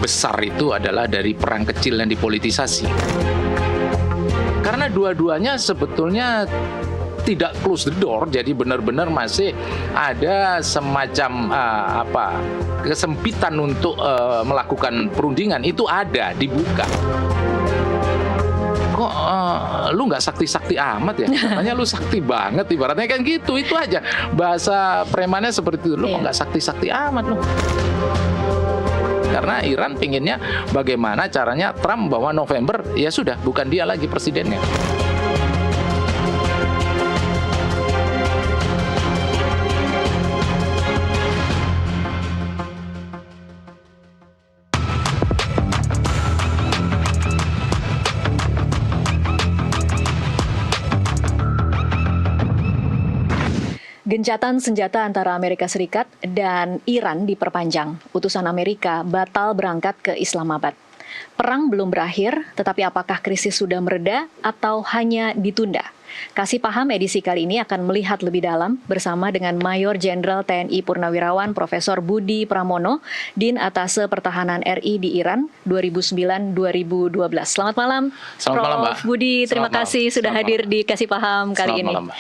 besar itu adalah dari perang kecil yang dipolitisasi. Karena dua-duanya sebetulnya tidak close the door, jadi benar-benar masih ada semacam kesempitan untuk melakukan perundingan, itu ada, dibuka. Kok lu nggak sakti-sakti amat ya? Katanya lu sakti banget, ibaratnya kan gitu, itu aja. Bahasa premannya seperti itu, lu kok nggak sakti-sakti amat lu. Karena Iran pinginnya bagaimana caranya Trump bahwa November, ya sudah, bukan dia lagi presidennya. Gencatan senjata antara Amerika Serikat dan Iran diperpanjang. Utusan Amerika batal berangkat ke Islamabad. Perang belum berakhir, tetapi apakah krisis sudah mereda atau hanya ditunda? Kasih Paham edisi kali ini akan melihat lebih dalam bersama dengan Mayor Jenderal TNI Purnawirawan Profesor Budi Pramono, Din Atase Pertahanan RI di Iran 2009-2012. Selamat malam, Selamat malam, Mbak. Budi. Terima Selamat kasih malam. sudah Selamat hadir malam. di Kasih Paham kali Selamat ini. malam, Mbak.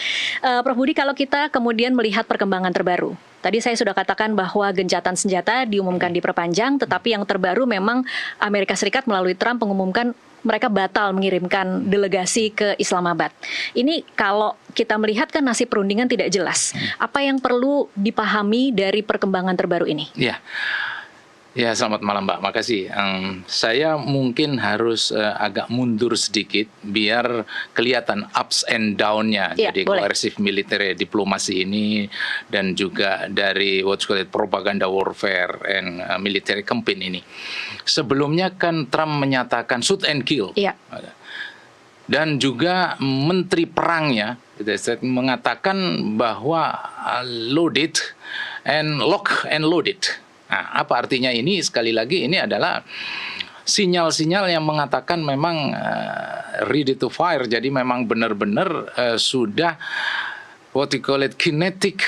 Prof Budi, kalau kita kemudian melihat perkembangan terbaru, tadi saya sudah katakan bahwa gencatan senjata diumumkan diperpanjang, tetapi yang terbaru memang Amerika Serikat melalui Trump mengumumkan mereka batal mengirimkan delegasi ke Islamabad. Ini kalau kita melihat kan nasib perundingan tidak jelas. Apa yang perlu dipahami dari perkembangan terbaru ini? Ya, selamat malam Mbak, makasih. Saya mungkin harus agak mundur sedikit biar kelihatan ups and down-nya. Ya, jadi boleh. koersif militer diplomasi ini dan juga dari what's called propaganda warfare and military campaign ini. Sebelumnya kan Trump menyatakan shoot and kill. Iya. Dan juga menteri perangnya mengatakan bahwa loaded and lock and loaded. Nah, apa artinya ini? Sekali lagi ini adalah sinyal-sinyal yang mengatakan memang ready to fire. Jadi memang benar-benar sudah what we call it kinetic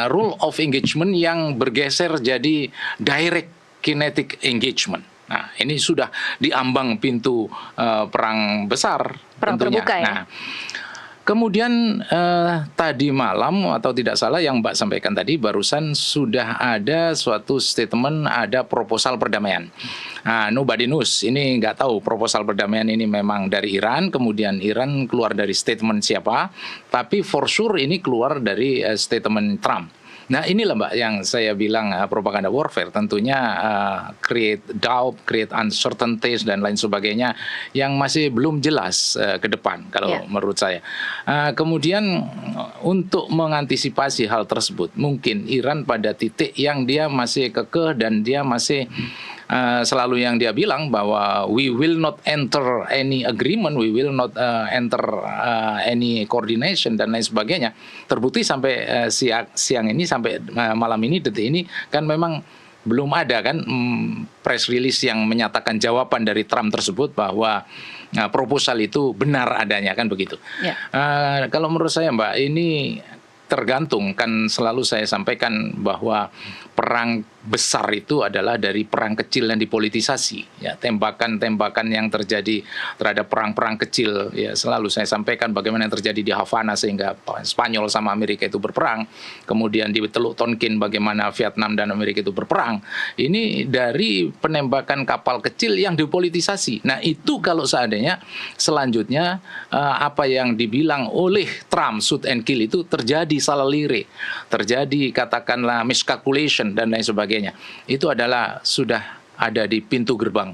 rule of engagement yang bergeser jadi direct kinetic engagement. Nah, ini sudah diambang pintu perang besar, Perang tentunya. terbuka ya? Nah, kemudian tadi malam atau tidak salah yang Mbak sampaikan tadi barusan sudah ada suatu statement, ada proposal perdamaian. Nah, nobody knows, ini nggak tahu proposal perdamaian ini memang dari Iran, kemudian Iran keluar dari statement siapa, tapi for sure ini keluar dari statement Trump. Nah, inilah Mbak yang saya bilang propaganda warfare, tentunya create doubt, create uncertainties dan lain sebagainya yang masih belum jelas ke depan kalau menurut saya. Kemudian untuk mengantisipasi hal tersebut, mungkin Iran pada titik yang dia masih kekeh dan dia masih selalu yang dia bilang bahwa we will not enter any agreement, we will not enter any coordination dan lain sebagainya. Terbukti sampai siang ini, sampai malam ini, detik ini kan memang belum ada kan press release yang menyatakan jawaban dari Trump tersebut bahwa proposal itu benar adanya, kan begitu. Kalau menurut saya Mbak, ini tergantung, kan selalu saya sampaikan bahwa perang besar itu adalah dari perang kecil yang dipolitisasi, ya, tembakan-tembakan yang terjadi terhadap perang-perang kecil, ya, selalu saya sampaikan bagaimana yang terjadi di Havana sehingga Spanyol sama Amerika itu berperang, kemudian di Teluk Tonkin bagaimana Vietnam dan Amerika itu berperang, ini dari penembakan kapal kecil yang dipolitisasi. Nah, itu kalau seandainya selanjutnya apa yang dibilang oleh Trump shoot and kill itu terjadi salah lirik, terjadi katakanlah miscalculation dan lain sebagainya, itu adalah sudah ada di pintu gerbang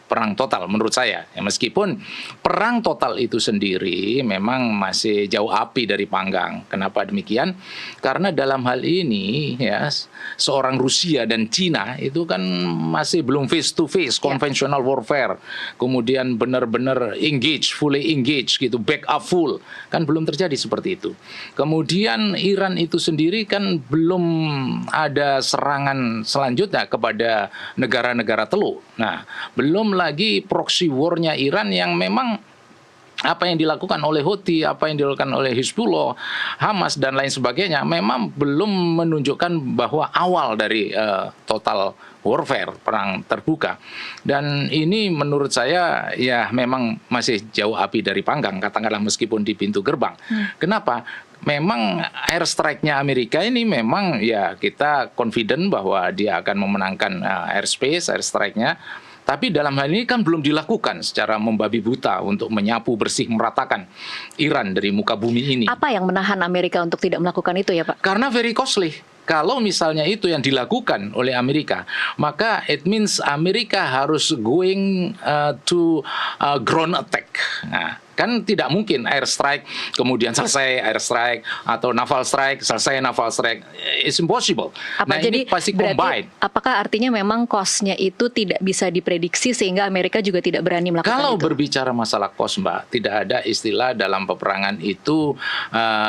perang total menurut saya. Ya, meskipun perang total itu sendiri memang masih jauh api dari panggang. Kenapa demikian? Karena dalam hal ini ya seorang Rusia dan Cina itu kan masih belum face to face, conventional warfare. Kemudian benar-benar engage, fully engage gitu, back up full. Kan belum terjadi seperti itu. Kemudian Iran itu sendiri kan belum ada serangan selanjutnya kepada negara-negara teluk. Nah, belum lagi proxy war-nya Iran yang memang apa yang dilakukan oleh Houthi, apa yang dilakukan oleh Hizbullah, Hamas dan lain sebagainya memang belum menunjukkan bahwa awal dari total warfare, perang terbuka. Dan ini menurut saya ya memang masih jauh api dari panggang, katakanlah meskipun di pintu gerbang. Kenapa? Memang airstrike-nya Amerika ini memang ya kita confident bahwa dia akan memenangkan airspace, airstrike-nya. Tapi dalam hal ini kan belum dilakukan secara membabi buta untuk menyapu bersih, meratakan Iran dari muka bumi ini. Apa yang menahan Amerika untuk tidak melakukan itu ya Pak? Karena very costly. Kalau misalnya itu yang dilakukan oleh Amerika, maka it means Amerika harus going to ground attack. Nah, kan tidak mungkin airstrike kemudian selesai airstrike atau naval strike selesai naval strike. It's impossible. Apa, nah, jadi ini pasti combine. Apakah artinya memang cost-nya itu tidak bisa diprediksi sehingga Amerika juga tidak berani melakukan Kalau itu? berbicara masalah cost, Mbak, tidak ada istilah dalam peperangan itu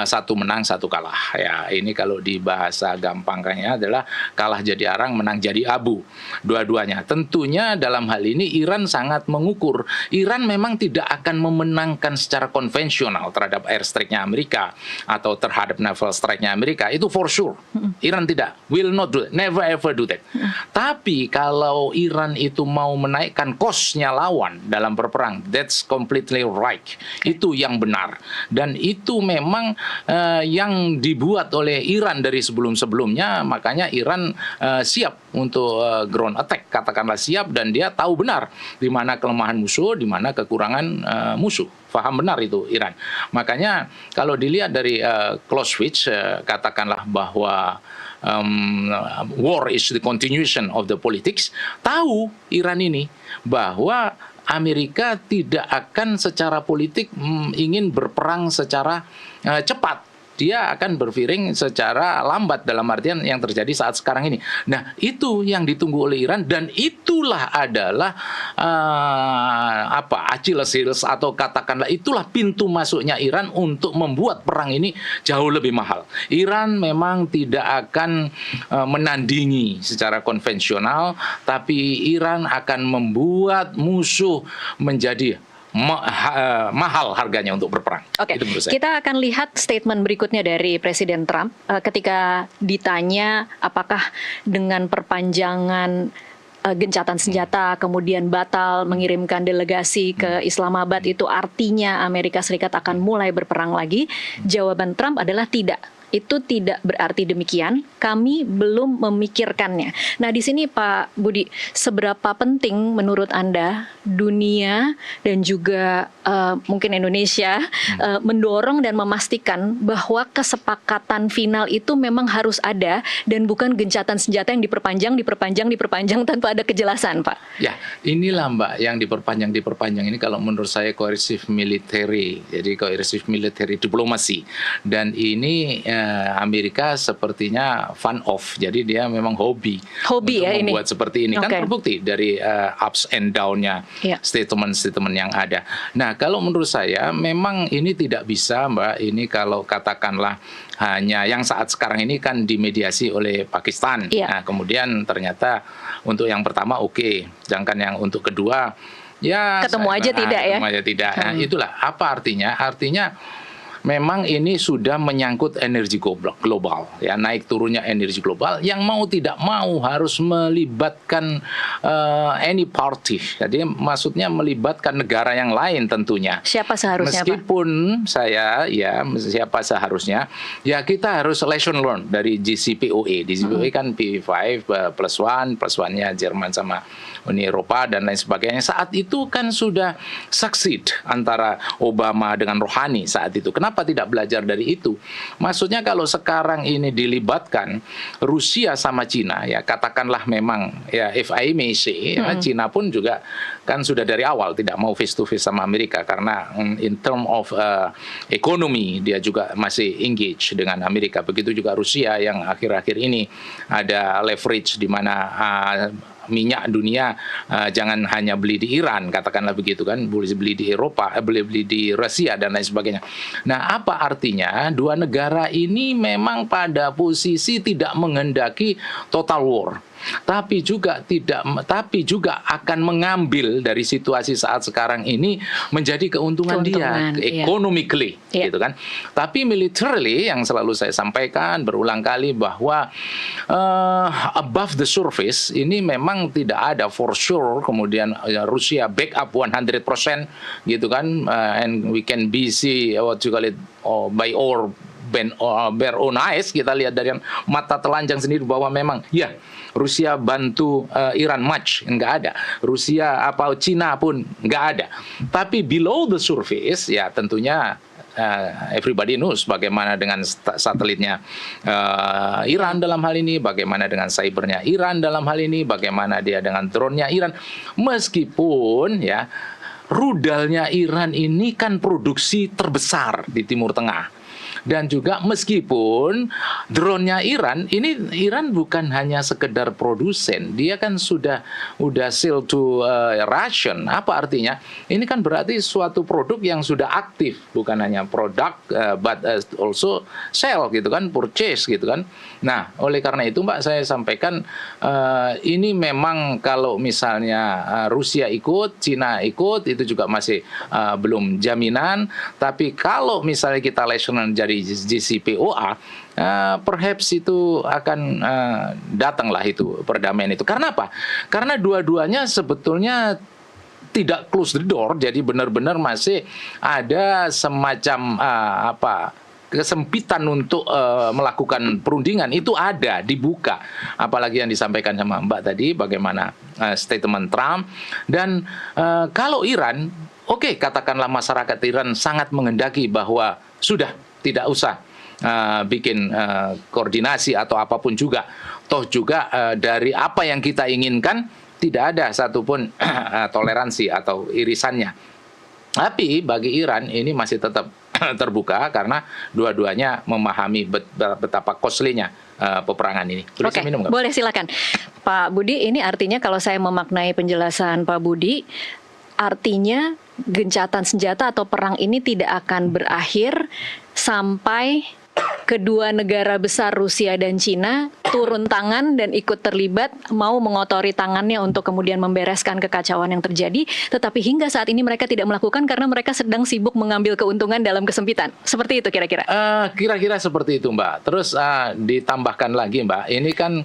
satu menang satu kalah. Ya, ini kalau di bahasa gampangnya adalah kalah jadi arang, menang jadi abu. Dua-duanya. Tentunya dalam hal ini Iran sangat mengukur. Iran memang tidak akan memenangkan secara konvensional terhadap airstrike-nya Amerika atau terhadap naval strike-nya Amerika. Itu for sure. Iran tidak. Will not do it. Never ever do that. Tapi kalau Iran itu mau menaikkan cost-nya lawan dalam berperang, that's completely right. Itu yang benar. Dan itu memang yang dibuat oleh Iran dari sebelum-sebelumnya, makanya Iran siap untuk ground attack, katakanlah siap, dan dia tahu benar di mana kelemahan musuh, di mana kekurangan musuh. Faham benar itu Iran. Makanya kalau dilihat dari Clausewitz, katakanlah bahwa war is the continuation of the politics, tahu Iran ini bahwa Amerika tidak akan secara politik ingin berperang secara cepat. Dia akan berpiring secara lambat dalam artian yang terjadi saat sekarang ini. Nah, itu yang ditunggu oleh Iran, dan itulah adalah Achilles heels, atau katakanlah itulah pintu masuknya Iran untuk membuat perang ini jauh lebih mahal. Iran memang tidak akan menandingi secara konvensional, tapi Iran akan membuat musuh menjadi mahal harganya untuk berperang. Oke, kita akan lihat statement berikutnya dari Presiden Trump ketika ditanya apakah dengan perpanjangan gencatan senjata kemudian batal mengirimkan delegasi ke Islamabad itu artinya Amerika Serikat akan mulai berperang lagi. Jawaban Trump adalah tidak. Itu tidak berarti demikian, kami belum memikirkannya. Nah, di sini Pak Budi, seberapa penting menurut Anda dunia dan juga mungkin Indonesia mendorong dan memastikan bahwa kesepakatan final itu memang harus ada dan bukan gencatan senjata yang diperpanjang tanpa ada kejelasan, Pak? Ya, inilah Mbak yang diperpanjang ini kalau menurut saya coercive military, jadi coercive military diplomasi. Dan ini Amerika sepertinya fun off, jadi dia memang hobi ya membuat ini seperti ini. Kan terbukti dari ups and down-nya statement-statement yang ada. Nah, kalau menurut saya memang ini tidak bisa, Mbak, ini kalau katakanlah hanya yang saat sekarang ini kan dimediasi oleh Pakistan. Nah, kemudian ternyata untuk yang pertama oke, sedangkan yang untuk kedua ya ketemu aja tidak. Nah, itulah apa artinya? Artinya memang ini sudah menyangkut energi global, ya, naik turunnya energi global yang mau tidak mau harus melibatkan any party. Jadi maksudnya melibatkan negara yang lain tentunya. Siapa seharusnya, meskipun Pak? Siapa seharusnya? Ya, kita harus lesson learn dari JCPOA. JCPOA kan P5 plus one-nya Jerman sama Uni Eropa dan lain sebagainya. Saat itu kan sudah succeed antara Obama dengan Rouhani saat itu. Kenapa tidak belajar dari itu? Maksudnya kalau sekarang ini dilibatkan Rusia sama Cina, ya katakanlah memang ya if I may say, ya, Cina pun juga kan sudah dari awal tidak mau face to face sama Amerika karena in term of ekonomi dia juga masih engage dengan Amerika. Begitu juga Rusia yang akhir-akhir ini ada leverage di mana minyak dunia jangan hanya beli di Iran, katakanlah begitu kan, boleh beli di Eropa, boleh beli di Rusia dan lain sebagainya. Nah, apa artinya? Dua negara ini memang pada posisi tidak menghendaki total war. tapi juga akan mengambil dari situasi saat sekarang ini menjadi keuntungan dia economically, gitu kan. Tapi militarily yang selalu saya sampaikan berulang kali bahwa above the surface ini memang tidak ada for sure kemudian Rusia backup 100% gitu kan, and we can be see what you call it by our bare own eyes, kita lihat dari mata telanjang sendiri bahwa memang ya Rusia bantu Iran much, nggak ada. Rusia Cina pun nggak ada. Tapi below the surface ya tentunya everybody knows bagaimana dengan satelitnya Iran dalam hal ini, bagaimana dengan cybernya Iran dalam hal ini, bagaimana dia dengan drone-nya Iran. Meskipun ya rudalnya Iran ini kan produksi terbesar di Timur Tengah. Dan juga meskipun drone-nya Iran bukan hanya sekedar produsen, dia kan sudah sell to Russian. Apa artinya? Ini kan berarti suatu produk yang sudah aktif, bukan hanya produk but also sell gitu kan, purchase gitu kan. Nah, oleh karena itu Mbak saya sampaikan ini memang kalau misalnya Rusia ikut, Cina ikut, itu juga masih belum jaminan. Tapi kalau misalnya kita listener jadi JCPOA, perhaps itu akan datanglah itu perdamaian itu. Karena apa? Karena dua-duanya sebetulnya tidak close the door, jadi benar-benar masih ada semacam kesempitan untuk melakukan perundingan itu ada, dibuka. Apalagi yang disampaikan sama Mbak tadi, bagaimana statement Trump. Dan kalau Iran, oke, katakanlah masyarakat Iran sangat menghendaki bahwa sudah tidak usah bikin koordinasi atau apapun juga. Toh juga dari apa yang kita inginkan tidak ada satupun toleransi atau irisannya. Tapi bagi Iran ini masih tetap terbuka karena dua-duanya memahami betapa costly-nya peperangan ini. Boleh saya minum nggak? Boleh, silakan. Pak Budi, ini artinya kalau saya memaknai penjelasan Pak Budi, artinya gencatan senjata atau perang ini tidak akan berakhir sampai kedua negara besar Rusia dan Cina turun tangan dan ikut terlibat, mau mengotori tangannya untuk kemudian membereskan kekacauan yang terjadi, tetapi hingga saat ini mereka tidak melakukan karena mereka sedang sibuk mengambil keuntungan dalam kesempitan. Seperti itu kira-kira? Kira-kira seperti itu, Mbak. Terus ditambahkan lagi, Mbak, ini kan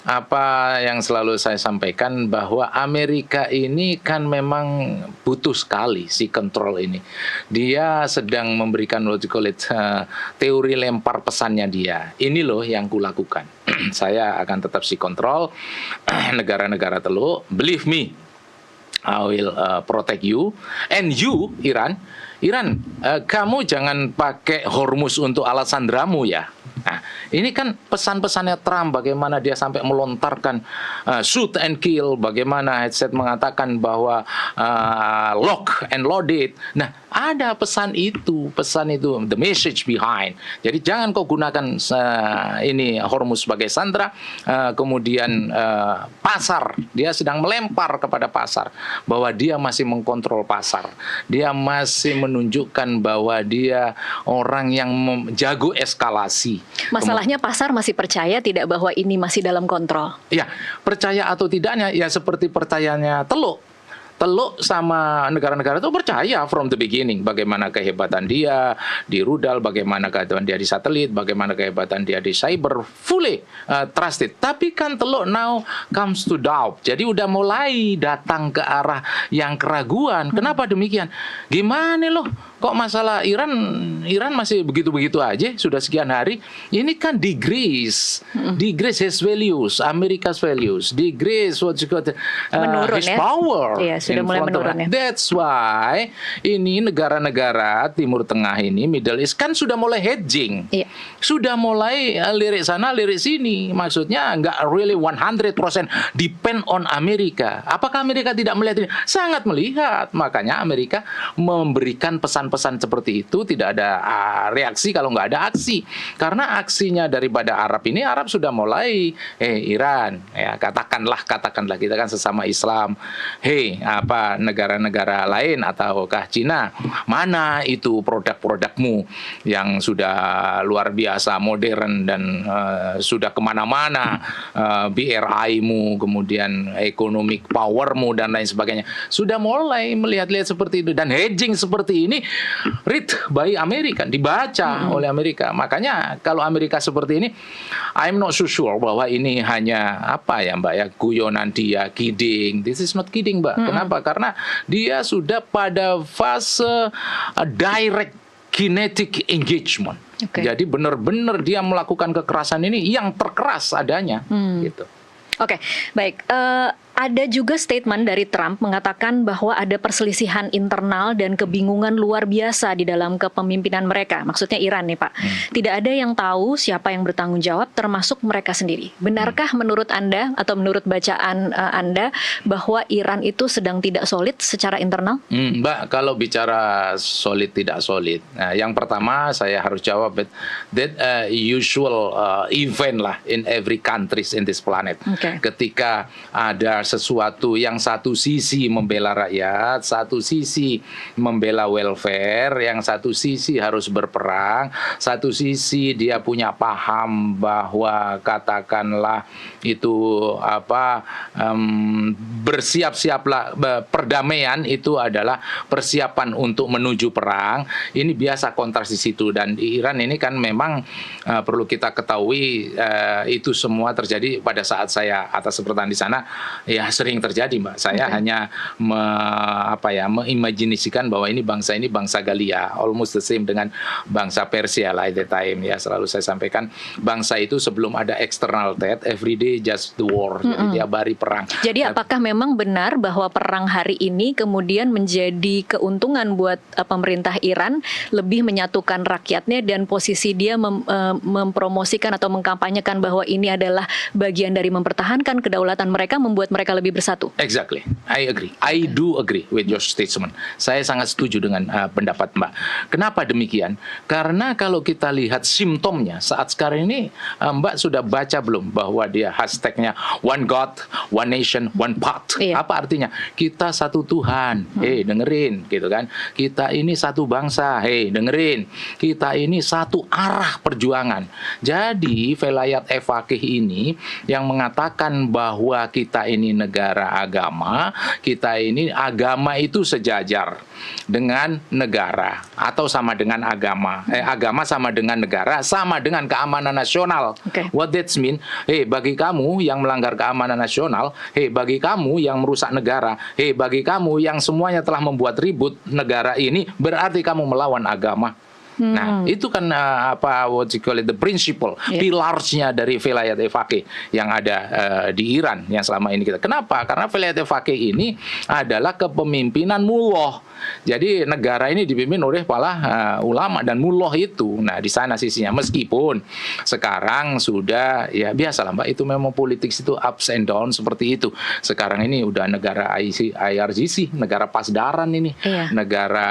apa yang selalu saya sampaikan bahwa Amerika ini kan memang butuh sekali si kontrol ini. Dia sedang memberikan what you call it, teori lempar pesannya dia. Ini loh yang kulakukan. Saya akan tetap si kontrol negara-negara teluk. Believe me, I will protect you. And you, Iran, kamu jangan pakai Hormuz untuk alat sandramu ya. Nah, ini kan pesan-pesannya Trump, bagaimana dia sampai melontarkan shoot and kill, bagaimana headset mengatakan bahwa lock and loaded. Nah, ada pesan itu, the message behind. Jadi jangan kau gunakan ini Hormuz sebagai sandra, kemudian pasar, dia sedang melempar kepada pasar bahwa dia masih mengkontrol pasar, dia masih menunjukkan bahwa dia orang yang jago eskalasi. Masalahnya pasar masih percaya tidak bahwa ini masih dalam kontrol. Ya, percaya atau tidaknya ya seperti percayanya Teluk sama negara-negara itu percaya from the beginning bagaimana kehebatan dia di rudal, bagaimana kehebatan dia di satelit, bagaimana kehebatan dia di cyber, fully trusted. Tapi kan Teluk now comes to doubt. Jadi udah mulai datang ke arah yang keraguan. Kenapa demikian? Gimana loh? Kok masalah Iran masih begitu-begitu aja sudah sekian hari? Ini kan decrease his values, America's values, decrease what you got his power. Iya, sudah mulai menurun ya. That's why ini negara-negara Timur Tengah ini, Middle East kan sudah mulai hedging. Iya. Sudah mulai lirik sana, lirik sini. Maksudnya nggak really 100% depend on Amerika. Apakah Amerika tidak melihat ini? Sangat melihat. Makanya Amerika memberikan pesan-pesan seperti itu, tidak ada reaksi kalau nggak ada aksi. Karena aksinya daripada Arab ini, Arab sudah mulai, Iran, ya katakanlah kita kan sesama Islam, negara-negara lain ataukah Cina, mana itu produk-produkmu yang sudah luar biasa modern dan sudah kemana-mana, BRI-mu, kemudian economic power-mu dan lain sebagainya, sudah mulai melihat-lihat seperti itu, dan hedging seperti ini read by Amerika, dibaca oleh Amerika. Makanya kalau Amerika seperti ini, I'm not so sure bahwa ini hanya Mbak ya, guyonan dia, kidding. This is not kidding, Mbak. Kenapa? Karena dia sudah pada fase direct kinetic engagement. Jadi benar-benar dia melakukan kekerasan ini yang terkeras adanya, gitu. Oke, baik. Ada juga statement dari Trump mengatakan bahwa ada perselisihan internal dan kebingungan luar biasa di dalam kepemimpinan mereka. Maksudnya Iran nih, Pak. Tidak ada yang tahu siapa yang bertanggung jawab, termasuk mereka sendiri. Benarkah menurut Anda atau menurut bacaan Anda bahwa Iran itu sedang tidak solid secara internal? Mbak, kalau bicara solid tidak solid, nah, yang pertama saya harus jawab that usual event lah in every countries in this planet. Ketika ada sesuatu yang satu sisi membela rakyat, satu sisi membela welfare, yang satu sisi harus berperang, satu sisi dia punya paham bahwa katakanlah itu bersiap-siaplah, perdamaian itu adalah persiapan untuk menuju perang. Ini biasa kontras di situ, dan di Iran ini kan memang perlu kita ketahui itu semua terjadi pada saat saya atas pertahanan di sana. Ya sering terjadi, Mbak. Saya hanya mengimajinasikan bahwa ini bangsa Galia, almost the same dengan bangsa Persia lah at the time. Ya selalu saya sampaikan, bangsa itu sebelum ada external threat, every day just the war. Jadi tiap hari perang. Jadi apakah memang benar bahwa perang hari ini kemudian menjadi keuntungan buat pemerintah Iran, lebih menyatukan rakyatnya, dan posisi dia mempromosikan atau mengkampanyekan bahwa ini adalah bagian dari mempertahankan kedaulatan mereka, membuat mereka lebih bersatu? Exactly, I agree. I do agree with your statement. Saya sangat setuju dengan pendapat Mbak. Kenapa demikian? Karena kalau kita lihat simptomnya saat sekarang ini, Mbak sudah baca belum bahwa dia hashtagnya One God, One Nation, One Path. Apa artinya? Kita satu Tuhan. Dengerin, gitu kan? Kita ini satu bangsa. Dengerin. Kita ini satu arah perjuangan. Jadi Velayat Faqih ini yang mengatakan bahwa kita ini negara agama, kita ini agama itu sejajar dengan negara atau sama dengan agama. Agama sama dengan negara, sama dengan keamanan nasional. What that mean? Bagi kamu yang melanggar keamanan nasional, bagi kamu yang merusak negara, bagi kamu yang semuanya telah membuat ribut negara ini, berarti kamu melawan agama. Nah, itu kan what you call it, the principle, pilarsnya dari Velayat Faqih yang ada di Iran yang selama ini kita. Kenapa? Karena Velayat Faqih ini adalah kepemimpinan mullah. Jadi negara ini dipimpin oleh para ulama dan mullah itu. Nah, di sana sisinya. Meskipun sekarang sudah, ya biasalah Mbak, itu memang politik itu ups and down seperti itu. Sekarang ini udah negara IRGC, negara pasdaran ini. Negara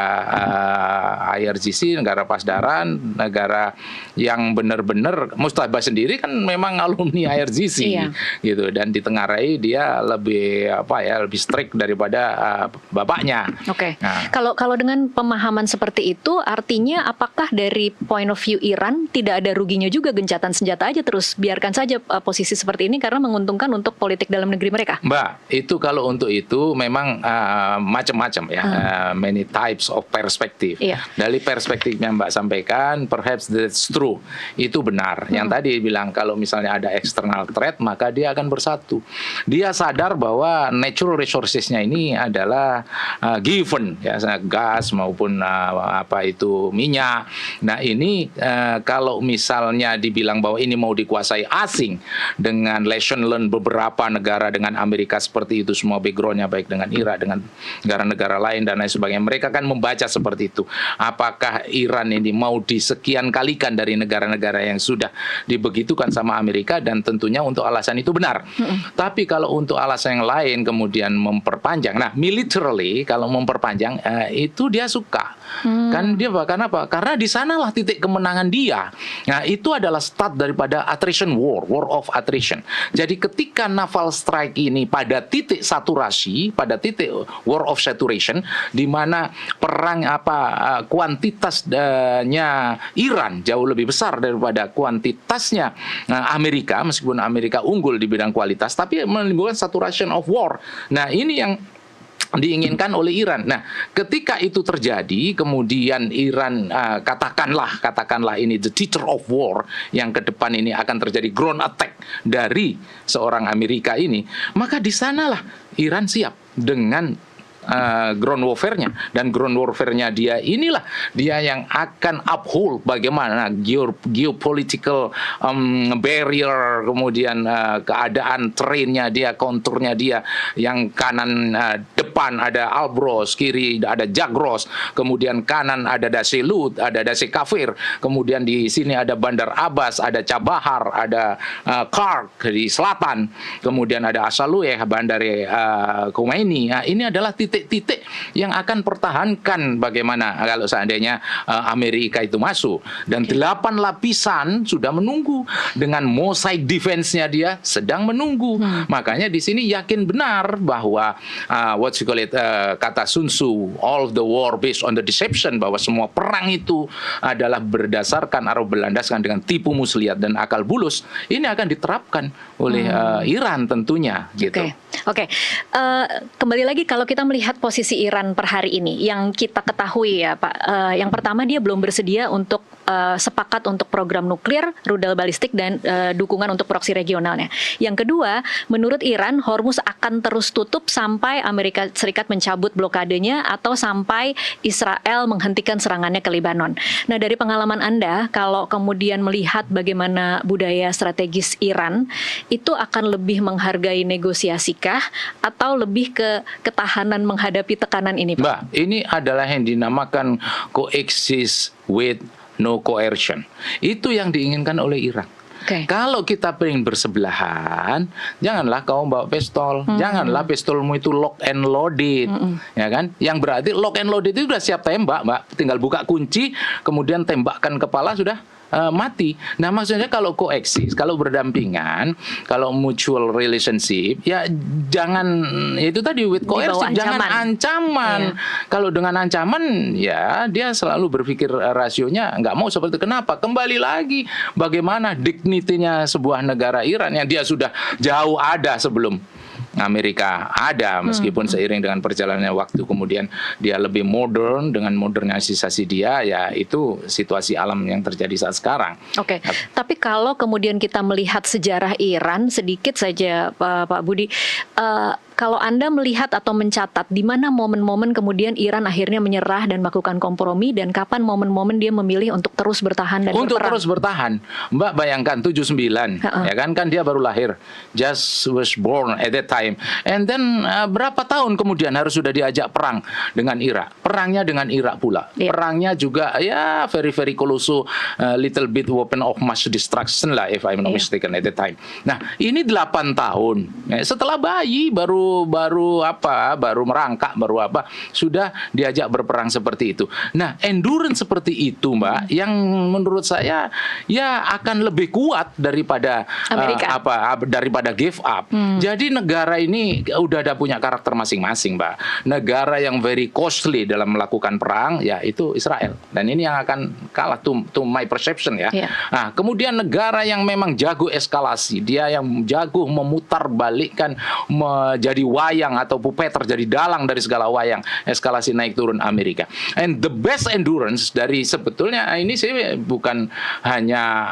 IRGC, negara pasdaran, negara yang benar-benar Mustabah sendiri kan memang alumni IRGC gitu, dan ditengarai dia lebih lebih strict daripada bapaknya. Nah, Kalau dengan pemahaman seperti itu, artinya apakah dari point of view Iran tidak ada ruginya juga gencatan senjata aja terus, biarkan saja posisi seperti ini karena menguntungkan untuk politik dalam negeri mereka? Mbak, itu kalau untuk itu memang macam-macam ya, many types of perspective. Dari perspektifnya Mbak sampaikan, perhaps that's true, itu benar. Yang tadi bilang kalau misalnya ada external threat, maka dia akan bersatu. Dia sadar bahwa natural resources-nya ini adalah given, ya, gas maupun minyak. Nah, ini kalau misalnya dibilang bahwa ini mau dikuasai asing dengan lesson learn beberapa negara dengan Amerika seperti itu, semua backgroundnya baik dengan Irak, dengan negara-negara lain dan lain sebagainya, mereka kan membaca seperti itu. Apakah Iran Iran ini mau disekian kalikan dari negara-negara yang sudah dibegitukan sama Amerika, dan tentunya untuk alasan itu benar. Tapi kalau untuk alasan yang lain kemudian memperpanjang, nah militarily kalau memperpanjang itu dia suka. Kan dia karena apa? Karena di sanalah titik kemenangan dia. Nah, itu adalah start daripada attrition war of attrition. Jadi ketika naval strike ini pada titik saturasi, pada titik war of saturation, di mana perang kuantitasnya Iran jauh lebih besar daripada kuantitasnya Amerika, meskipun Amerika unggul di bidang kualitas, tapi menimbulkan saturation of war. Nah, ini yang diinginkan oleh Iran. Nah, ketika itu terjadi, kemudian Iran katakanlah ini the theater of war, yang ke depan ini akan terjadi ground attack dari seorang Amerika ini, maka di sanalah Iran siap dengan ground warfare-nya, dan ground warfare-nya dia inilah dia yang akan uphold bagaimana geopolitical barrier, kemudian keadaan terrainnya dia, konturnya dia, yang kanan depan ada Alborz, kiri ada Zagros, kemudian kanan ada Daselut, ada Dase Kafir, kemudian di sini ada Bandar Abbas, ada Chabahar, ada Kark di selatan, kemudian ada Asalueh, Bandar Khomeini. Nah, ini adalah titik yang akan pertahankan bagaimana kalau seandainya Amerika itu masuk, dan 8 lapisan sudah menunggu dengan mosaic defense-nya dia sedang menunggu. Makanya di sini yakin benar bahwa kata Sun Tzu, all of the war based on the deception, bahwa semua perang itu adalah berdasarkan atau berlandaskan dengan tipu muslihat dan akal bulus. Ini akan diterapkan oleh Iran tentunya gitu. Oke. Kembali lagi kalau kita melihat posisi Iran per hari ini, yang kita ketahui ya Pak, yang pertama dia belum bersedia untuk sepakat untuk program nuklir, rudal balistik, dan dukungan untuk proksi regionalnya. Yang kedua, menurut Iran, Hormuz akan terus tutup sampai Amerika Serikat mencabut blokadenya atau sampai Israel menghentikan serangannya ke Lebanon. Nah, dari pengalaman Anda, kalau kemudian melihat bagaimana budaya strategis Iran, itu akan lebih menghargai negosiasikah atau lebih ke ketahanan menghadapi tekanan ini, Pak? Mbak, ini adalah yang dinamakan coexist with no coercion. Itu yang diinginkan oleh Iran. Kalau kita pengen bersebelahan, janganlah kau bawa pistol, janganlah pistolmu itu lock and loaded, ya kan? Yang berarti lock and loaded itu sudah siap tembak, Mbak. Tinggal buka kunci, kemudian tembakkan kepala, sudah mati. Nah, maksudnya kalau koeksis, kalau berdampingan, kalau mutual relationship, ya jangan itu tadi with coercive, jangan ancaman. Kalau dengan ancaman, ya dia selalu berpikir rasionya nggak mau seperti itu. Kenapa? Kembali lagi bagaimana dignity-nya sebuah negara Iran yang dia sudah jauh ada sebelum Amerika ada, meskipun seiring dengan perjalanannya waktu kemudian dia lebih modern, dengan modernisasi dia, ya itu situasi alam yang terjadi saat sekarang. Tapi kalau kemudian kita melihat sejarah Iran sedikit saja, Pak Budi, kalau Anda melihat atau mencatat di mana momen-momen kemudian Iran akhirnya menyerah dan melakukan kompromi, dan kapan momen-momen dia memilih untuk terus bertahan dan untuk berperang? Terus bertahan, Mbak bayangkan 79, ya kan dia baru lahir, just was born at that time, and then berapa tahun kemudian harus sudah diajak perang dengan Irak, perangnya dengan Irak pula, perangnya juga ya very colossal, little bit weapon of mass destruction lah if I'm not mistaken at that time. Nah, ini 8 tahun setelah bayi baru merangkak, sudah diajak berperang seperti itu. Nah, endurance seperti itu, Mbak, yang menurut saya ya akan lebih kuat daripada daripada give up. Jadi negara ini udah ada punya karakter masing-masing, Mbak. Negara yang very costly dalam melakukan perang, ya itu Israel. Dan ini yang akan kalah to my perception ya. Nah, kemudian negara yang memang jago eskalasi, dia yang jago memutar balikkan menjadi wayang atau pupeter, jadi dalang dari segala wayang eskalasi naik turun Amerika. And the best endurance dari sebetulnya ini sih bukan hanya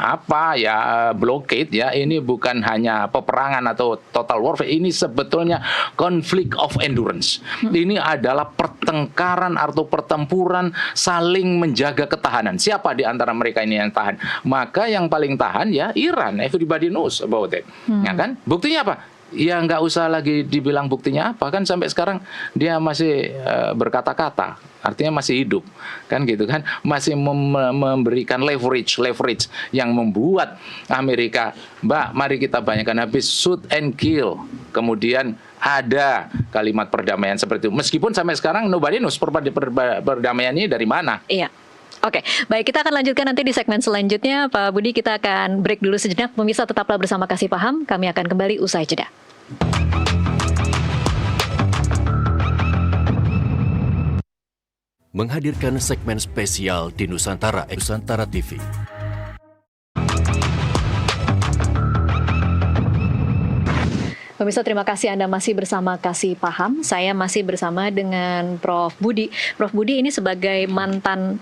blockade ya, ini bukan hanya peperangan atau total warfare, ini sebetulnya conflict of endurance. Ini adalah pertengkaran atau pertempuran saling menjaga ketahanan. Siapa di antara mereka ini yang tahan? Maka yang paling tahan ya Iran. Everybody knows about it. Ya kan? Buktinya apa? ya nggak usah lagi dibilang buktinya apa, kan sampai sekarang dia masih berkata-kata, artinya masih hidup, kan gitu kan, masih memberikan leverage yang membuat Amerika, Mbak, mari kita banyakkan habis shoot and kill, kemudian ada kalimat perdamaian seperti itu, meskipun sampai sekarang nobody knows perdamaian ini dari mana. Iya. Oke, baik, kita akan lanjutkan nanti di segmen selanjutnya. Pak Budi, kita akan break dulu sejenak. Pemirsa, tetaplah bersama Kasih Paham. Kami akan kembali usai jeda. Menghadirkan segmen spesial di Nusantara TV. Pemirsa, terima kasih Anda masih bersama Kasih Paham. Saya masih bersama dengan Prof. Budi. Prof. Budi ini sebagai mantan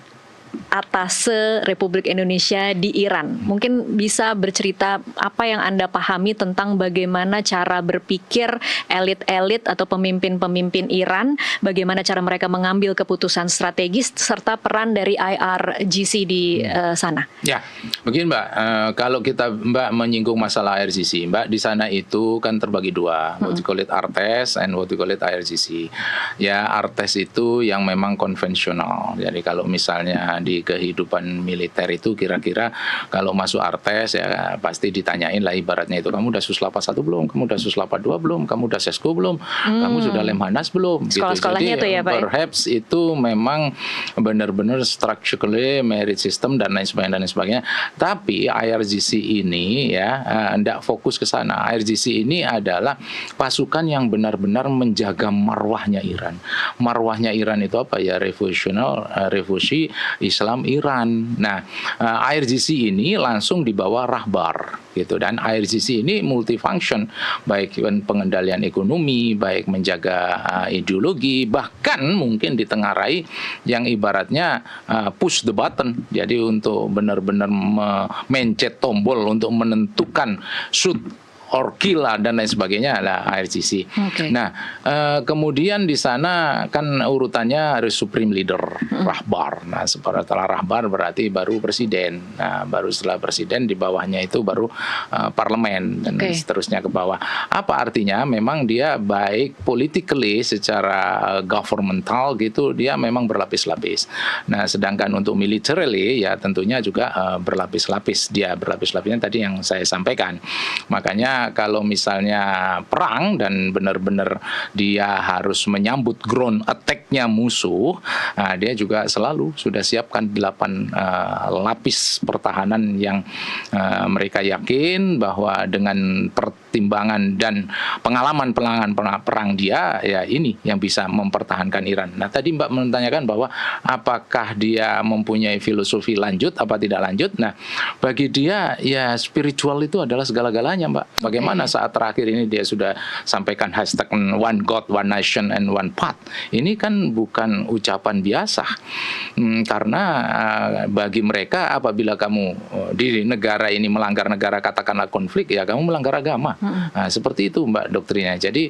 atase Republik Indonesia di Iran. Mungkin bisa bercerita apa yang Anda pahami tentang bagaimana cara berpikir elit-elit atau pemimpin-pemimpin Iran, bagaimana cara mereka mengambil keputusan strategis, serta peran dari IRGC di sana. Ya, begini Mbak, kalau kita Mbak menyinggung masalah IRGC, Mbak, di sana itu kan terbagi dua, what you call it ARTES and what you call it IRGC. Ya, ARTES itu yang memang konvensional. Jadi kalau misalnya di kehidupan militer itu kira-kira kalau masuk ARTES ya pasti ditanyain lah ibaratnya itu, kamu udah Suslapa 1 belum, kamu udah Suslapa 2 belum, kamu udah Sesko belum, kamu sudah Lemhanas belum, gitu. Jadi itu ya, Pak, perhaps itu memang benar-benar structurally merit system dan lain sebagainya. Tapi IRGC ini ya tidak fokus ke sana. IRGC ini adalah pasukan yang benar-benar menjaga marwahnya Iran. Marwahnya Iran itu apa ya? Revolusi Islam Iran. Nah, IRGC ini langsung di bawah Rahbar gitu, dan IRGC ini multifunction, baik pengendalian ekonomi, baik menjaga ideologi, bahkan mungkin ditengarai yang ibaratnya push the button. Jadi untuk benar-benar mencet tombol untuk menentukan shoot or kill dan lain sebagainya adalah IRGC. Okay. Nah, kemudian di sana kan urutannya harus supreme leader, Rahbar. Nah, setelah Rahbar berarti baru presiden. Nah, baru setelah presiden di bawahnya itu baru parlemen dan seterusnya ke bawah. Apa artinya? Memang dia baik politically secara governmental gitu, dia memang berlapis-lapis. Nah, sedangkan untuk militarily ya tentunya juga berlapis-lapis. Dia berlapis-lapisnya tadi yang saya sampaikan. Makanya kalau misalnya perang dan benar-benar dia harus menyambut ground attack-nya musuh, nah dia juga selalu sudah siapkan 8 lapis pertahanan yang mereka yakin bahwa dengan pertimbangan dan pengalaman perang dia, ya ini yang bisa mempertahankan Iran. Nah tadi Mbak menanyakan bahwa apakah dia mempunyai filosofi lanjut apa tidak lanjut. Nah bagi dia ya spiritual itu adalah segala-galanya Mbak. Bagaimana saat terakhir ini dia sudah sampaikan hashtag One God, One Nation, and One Path. Ini kan bukan ucapan biasa. Karena bagi mereka apabila kamu di negara ini melanggar negara, katakanlah konflik, ya kamu melanggar agama. Nah, seperti itu Mbak doktrinnya. Jadi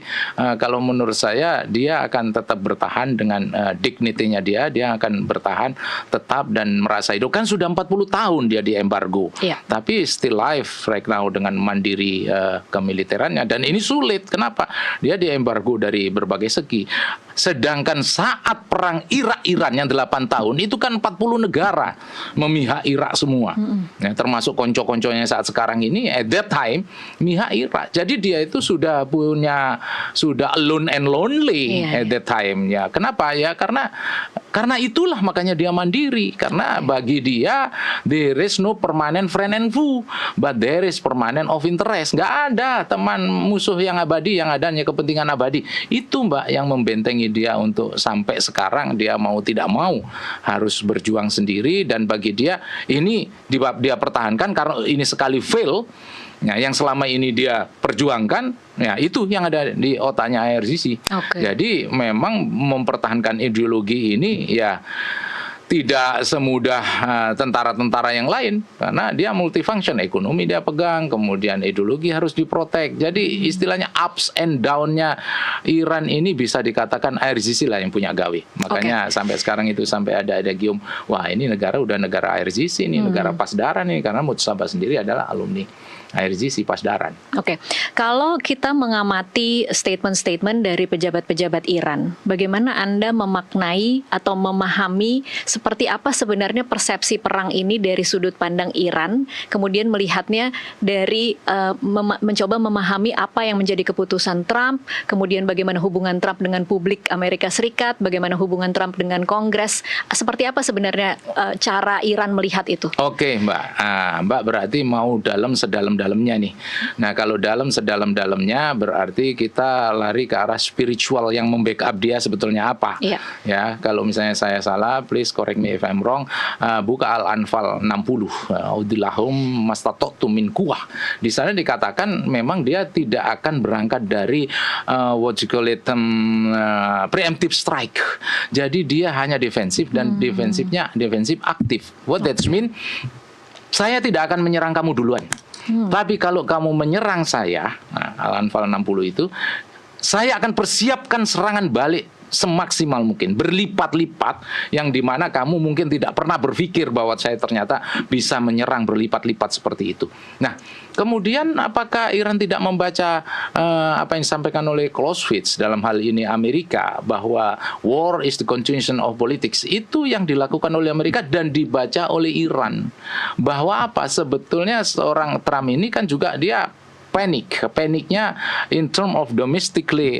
kalau menurut saya dia akan tetap bertahan dengan dignity-nya dia akan bertahan tetap dan merasa hidup. Kan sudah 40 tahun dia di embargo. Tapi still life right now dengan mandiri kemiliterannya, dan ini sulit. Kenapa? Dia diembargo dari berbagai segi. Sedangkan saat perang Irak-Iran yang 8 tahun itu kan 40 negara memihak Irak semua. Ya, termasuk konco-konconya saat sekarang ini at that time memihak Irak. Jadi dia itu sudah alone and lonely at that time ya. Kenapa? Ya karena itulah makanya dia mandiri, karena bagi dia there is no permanent friend and foe, but there is permanent of interest. Nggak ada teman musuh yang abadi, yang adanya kepentingan abadi. Itu Mbak yang membentengi dia untuk sampai sekarang dia mau tidak mau harus berjuang sendiri, dan bagi dia ini dia pertahankan karena ini sekali fail. Ya, yang selama ini dia perjuangkan, ya itu yang ada di otaknya IRGC. Jadi memang mempertahankan ideologi ini ya tidak semudah tentara-tentara yang lain, karena dia multifunction, ekonomi dia pegang, kemudian ideologi harus diprotek. Jadi istilahnya ups and down-nya Iran ini bisa dikatakan IRGC lah yang punya gawe. Makanya sampai sekarang itu sampai ada gium, wah ini negara udah negara IRGC, ini negara pasdaran nih, karena Mutsaba sendiri adalah alumni IRGC Pasdaran. Oke, kalau kita mengamati statement-statement dari pejabat-pejabat Iran, bagaimana Anda memaknai atau memahami seperti apa sebenarnya persepsi perang ini dari sudut pandang Iran, kemudian melihatnya dari mencoba memahami apa yang menjadi keputusan Trump, kemudian bagaimana hubungan Trump dengan publik Amerika Serikat, bagaimana hubungan Trump dengan Kongres, seperti apa sebenarnya cara Iran melihat itu? Oke, Mbak. Mbak berarti mau sedalam-dalamnya nih. Nah, kalau dalam sedalam-dalamnya berarti kita lari ke arah spiritual yang membackup dia sebetulnya apa. Iya. Ya, kalau misalnya saya salah, please correct me if I'm wrong. Buka Al-Anfal 60. Audilahum mastata'tum min quwwah. Di sana dikatakan memang dia tidak akan berangkat dari what you call it preemptive strike. Jadi dia hanya defensif dan defensif aktif. What that mean? Saya tidak akan menyerang kamu duluan. Tapi kalau kamu menyerang saya, Al-Anfal 60 itu, saya akan persiapkan serangan balik semaksimal mungkin, berlipat-lipat, yang dimana kamu mungkin tidak pernah berpikir bahwa saya ternyata bisa menyerang berlipat-lipat seperti itu. Nah, kemudian apakah Iran tidak membaca apa yang disampaikan oleh Clausewitz dalam hal ini Amerika, bahwa war is the continuation of politics, itu yang dilakukan oleh Amerika dan dibaca oleh Iran, bahwa apa sebetulnya seorang Trump ini kan juga dia paniknya in term of domestically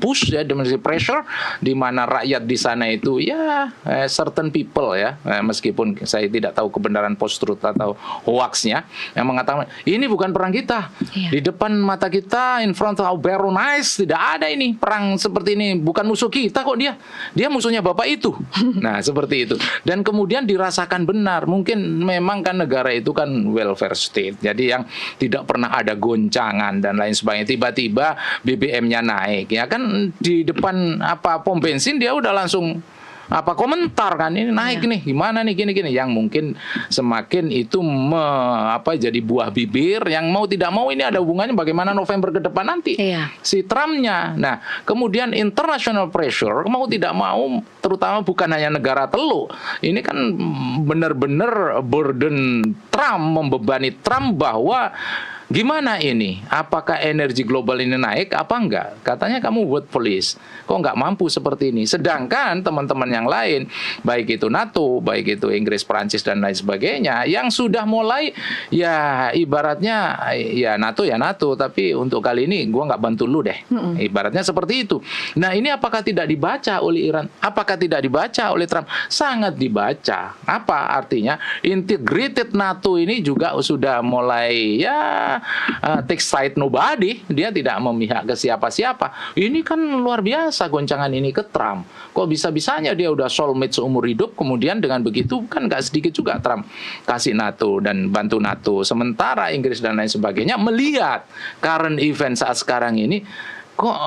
push ya, domestic pressure, di mana rakyat di sana itu ya certain people ya, meskipun saya tidak tahu kebenaran post-truth atau hoaxnya, yang mengatakan ini bukan perang kita, di depan mata kita, in front of our bare eyes, tidak ada ini perang seperti ini, bukan musuh kita kok, dia musuhnya bapak itu. Nah, seperti itu. Dan kemudian dirasakan benar, mungkin memang kan negara itu kan welfare state, jadi yang tidak pernah ada goncangan dan lain sebagainya, tiba-tiba BBM-nya naik, ya kan di depan pom bensin dia udah langsung komentar kan, ini naik nih, gimana nih, gini-gini, yang mungkin semakin itu jadi buah bibir yang mau tidak mau ini ada hubungannya bagaimana November ke depan nanti si Trumpnya. Nah, kemudian international pressure mau tidak mau, terutama bukan hanya negara teluk, ini kan benar-benar burden Trump, membebani Trump bahwa gimana ini? Apakah energi global ini naik apa enggak? Katanya kamu buat police, kok enggak mampu seperti ini? Sedangkan teman-teman yang lain, baik itu NATO, baik itu Inggris, Perancis dan lain sebagainya, yang sudah mulai ya ibaratnya ya NATO, tapi untuk kali ini gua enggak bantu lu deh. Ibaratnya seperti itu. Nah, ini apakah tidak dibaca oleh Iran? Apakah tidak dibaca oleh Trump? Sangat dibaca. Apa artinya? Integrated NATO ini juga sudah mulai take side nobody, dia tidak memihak ke siapa-siapa. Ini kan luar biasa goncangan ini ke Trump. Kok bisa-bisanya dia udah soulmate seumur hidup, kemudian dengan begitu kan gak sedikit juga Trump kasih NATO dan bantu NATO. Sementara Inggris dan lain sebagainya melihat current event saat sekarang ini, kok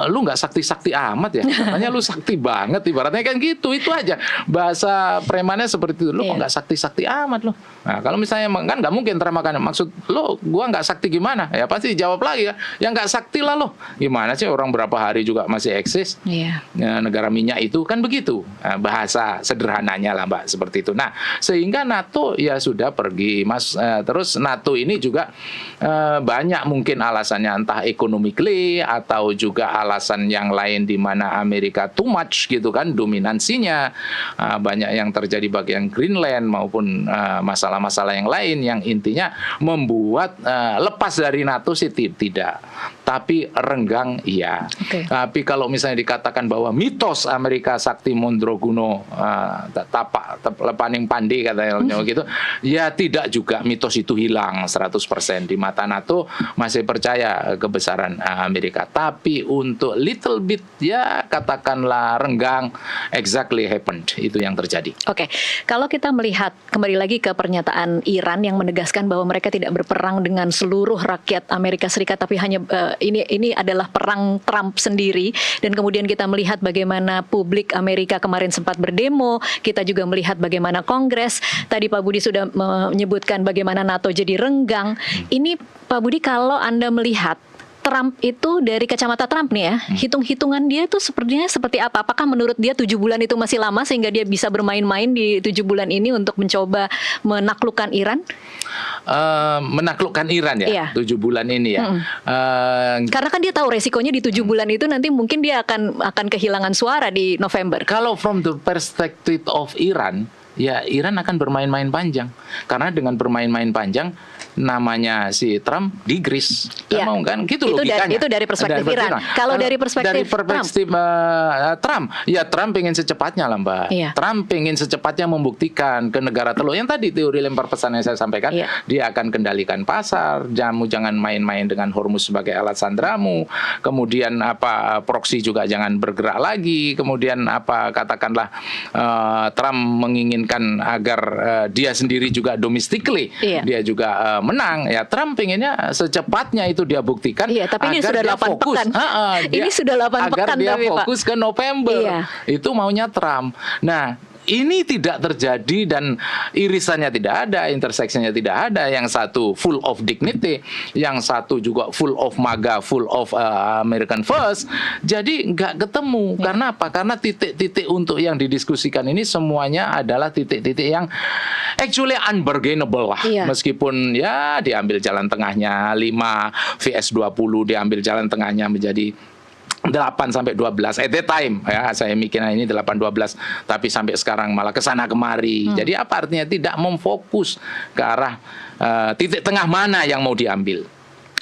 lu nggak sakti-sakti amat ya? Katanya lu sakti banget, ibaratnya kan gitu. Itu aja bahasa premannya seperti itu. Lu kok nggak sakti-sakti amat lu? Nah, kalau misalnya kan nggak mungkin termakan maksud lu, gua nggak sakti gimana? Ya pasti jawab lagi ya, yang nggak sakti lah lo. Gimana sih orang berapa hari juga masih eksis? Ya, negara minyak itu kan begitu. Nah, bahasa sederhananya lah Mbak, seperti itu. Nah, sehingga NATO ya sudah pergi Mas. Terus NATO ini juga banyak mungkin alasannya, entah economically atau juga alasan yang lain di mana Amerika too much gitu kan dominansinya, banyak yang terjadi bagian Greenland maupun masalah-masalah yang lain yang intinya membuat lepas dari NATO sih tidak, tapi renggang iya. Tapi kalau misalnya dikatakan bahwa mitos Amerika Sakti Mondroguno tapak lepaning pandi katanya gitu, ya tidak juga, mitos itu hilang 100% di mata NATO, masih percaya kebesaran Amerika. Tapi untuk little bit ya katakanlah renggang, exactly happened, itu yang terjadi. Oke, kalau kita melihat kembali lagi ke pernyataan Iran yang menegaskan bahwa mereka tidak berperang dengan seluruh rakyat Amerika Serikat, tapi hanya ini adalah perang Trump sendiri. Dan kemudian kita melihat bagaimana publik Amerika kemarin sempat berdemo, kita juga melihat bagaimana Kongres. Tadi Pak Budi sudah menyebutkan bagaimana NATO jadi renggang. Ini Pak Budi, kalau Anda melihat Trump itu dari kacamata Trump nih ya, hitung-hitungan dia itu sepertinya seperti apa? Apakah menurut dia 7 bulan itu masih lama sehingga dia bisa bermain-main di 7 bulan ini untuk mencoba menaklukkan Iran? Menaklukkan Iran ya, Iya. 7 bulan ini ya. Karena kan dia tahu resikonya di 7 bulan itu nanti mungkin dia akan kehilangan suara di November. Kalau from the perspective of Iran, ya Iran akan bermain-main panjang. Karena dengan bermain-main panjang, namanya si Trump digris. Iya. Mau kan gitu logikanya. Itu dari perspektif Iran. Kalau dari perspektif Trump, ya Trump pengen secepatnya lah Mbak. Iya. Trump pengen secepatnya membuktikan ke negara teluk yang tadi teori lempar pesan yang saya sampaikan. Iya. Dia akan kendalikan pasar, jangan main-main dengan Hormuz sebagai alat sandramu. Kemudian proksi juga jangan bergerak lagi. Kemudian katakanlah Trump menginginkan agar dia sendiri juga domestically, Iya. dia juga menang. Ya Trump pengennya secepatnya itu dia buktikan. Iya, tapi ini agar sudah dia 8 fokus. pekan. Ini sudah 8 agar pekan dia tapi, Pak. fokus ke November. Iya. Itu maunya Trump. Nah, ini tidak terjadi dan irisannya tidak ada, interseksinya tidak ada. Yang satu full of dignity, yang satu juga full of MAGA, full of American First. Jadi nggak ketemu. Karena apa? Karena titik-titik untuk yang didiskusikan ini semuanya adalah titik-titik yang actually unbargainable lah. Iya. Meskipun ya diambil jalan tengahnya 5 vs 20, diambil jalan tengahnya menjadi 8 sampai 12 at that time ya, saya mikirnya ini 8-12 tapi sampai sekarang malah kesana kemari. Jadi apa artinya? Tidak memfokus ke arah titik tengah mana yang mau diambil.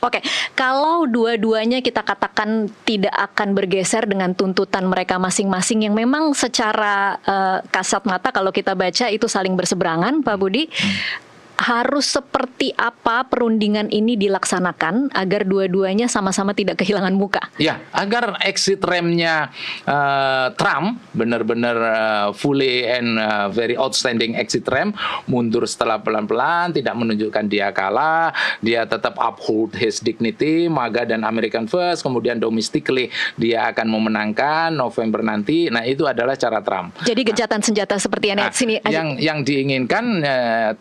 Oke, kalau dua-duanya kita katakan tidak akan bergeser dengan tuntutan mereka masing-masing yang memang secara kasat mata kalau kita baca itu saling berseberangan, Pak Budi. Harus seperti apa perundingan ini dilaksanakan agar dua-duanya sama-sama tidak kehilangan muka? Ya, agar exit ramp-nya Trump benar-benar fully and very outstanding exit ramp, mundur setelah pelan-pelan, tidak menunjukkan dia kalah, dia tetap uphold his dignity, MAGA dan American First, kemudian domestically dia akan memenangkan November nanti. Nah, itu adalah cara Trump. Jadi gencatan senjata seperti yang sini yang diinginkan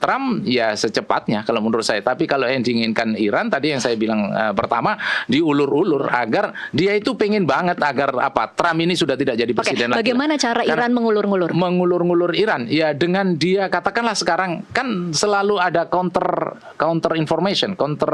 Trump ya secepatnya kalau menurut saya. Tapi kalau yang diinginkan Iran tadi yang saya bilang pertama diulur-ulur agar dia itu pengen banget agar Trump ini sudah tidak jadi presiden lagi. Bagaimana cara Iran mengulur-ngulur? Mengulur-ngulur Iran ya dengan dia katakanlah sekarang kan selalu ada counter information, counter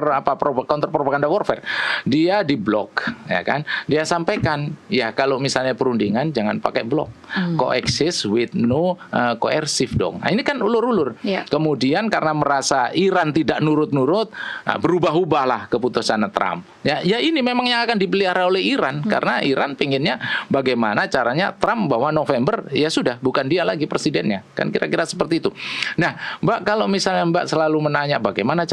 propaganda warfare. Dia diblok ya kan. Dia sampaikan ya kalau misalnya perundingan jangan pakai blok. Coexist with no coercive dong. Nah, ini kan ulur-ulur. Ya. Kemudian karena merasa Iran tidak nurut-nurut, berubah-ubahlah keputusan Trump. Ya ini memang yang akan dipelihara oleh Iran karena Iran pengennya bagaimana caranya Trump bahwa November ya sudah bukan dia lagi presidennya. Kan kira-kira seperti itu. Nah, Mbak kalau misalnya Mbak selalu menanya bagaimana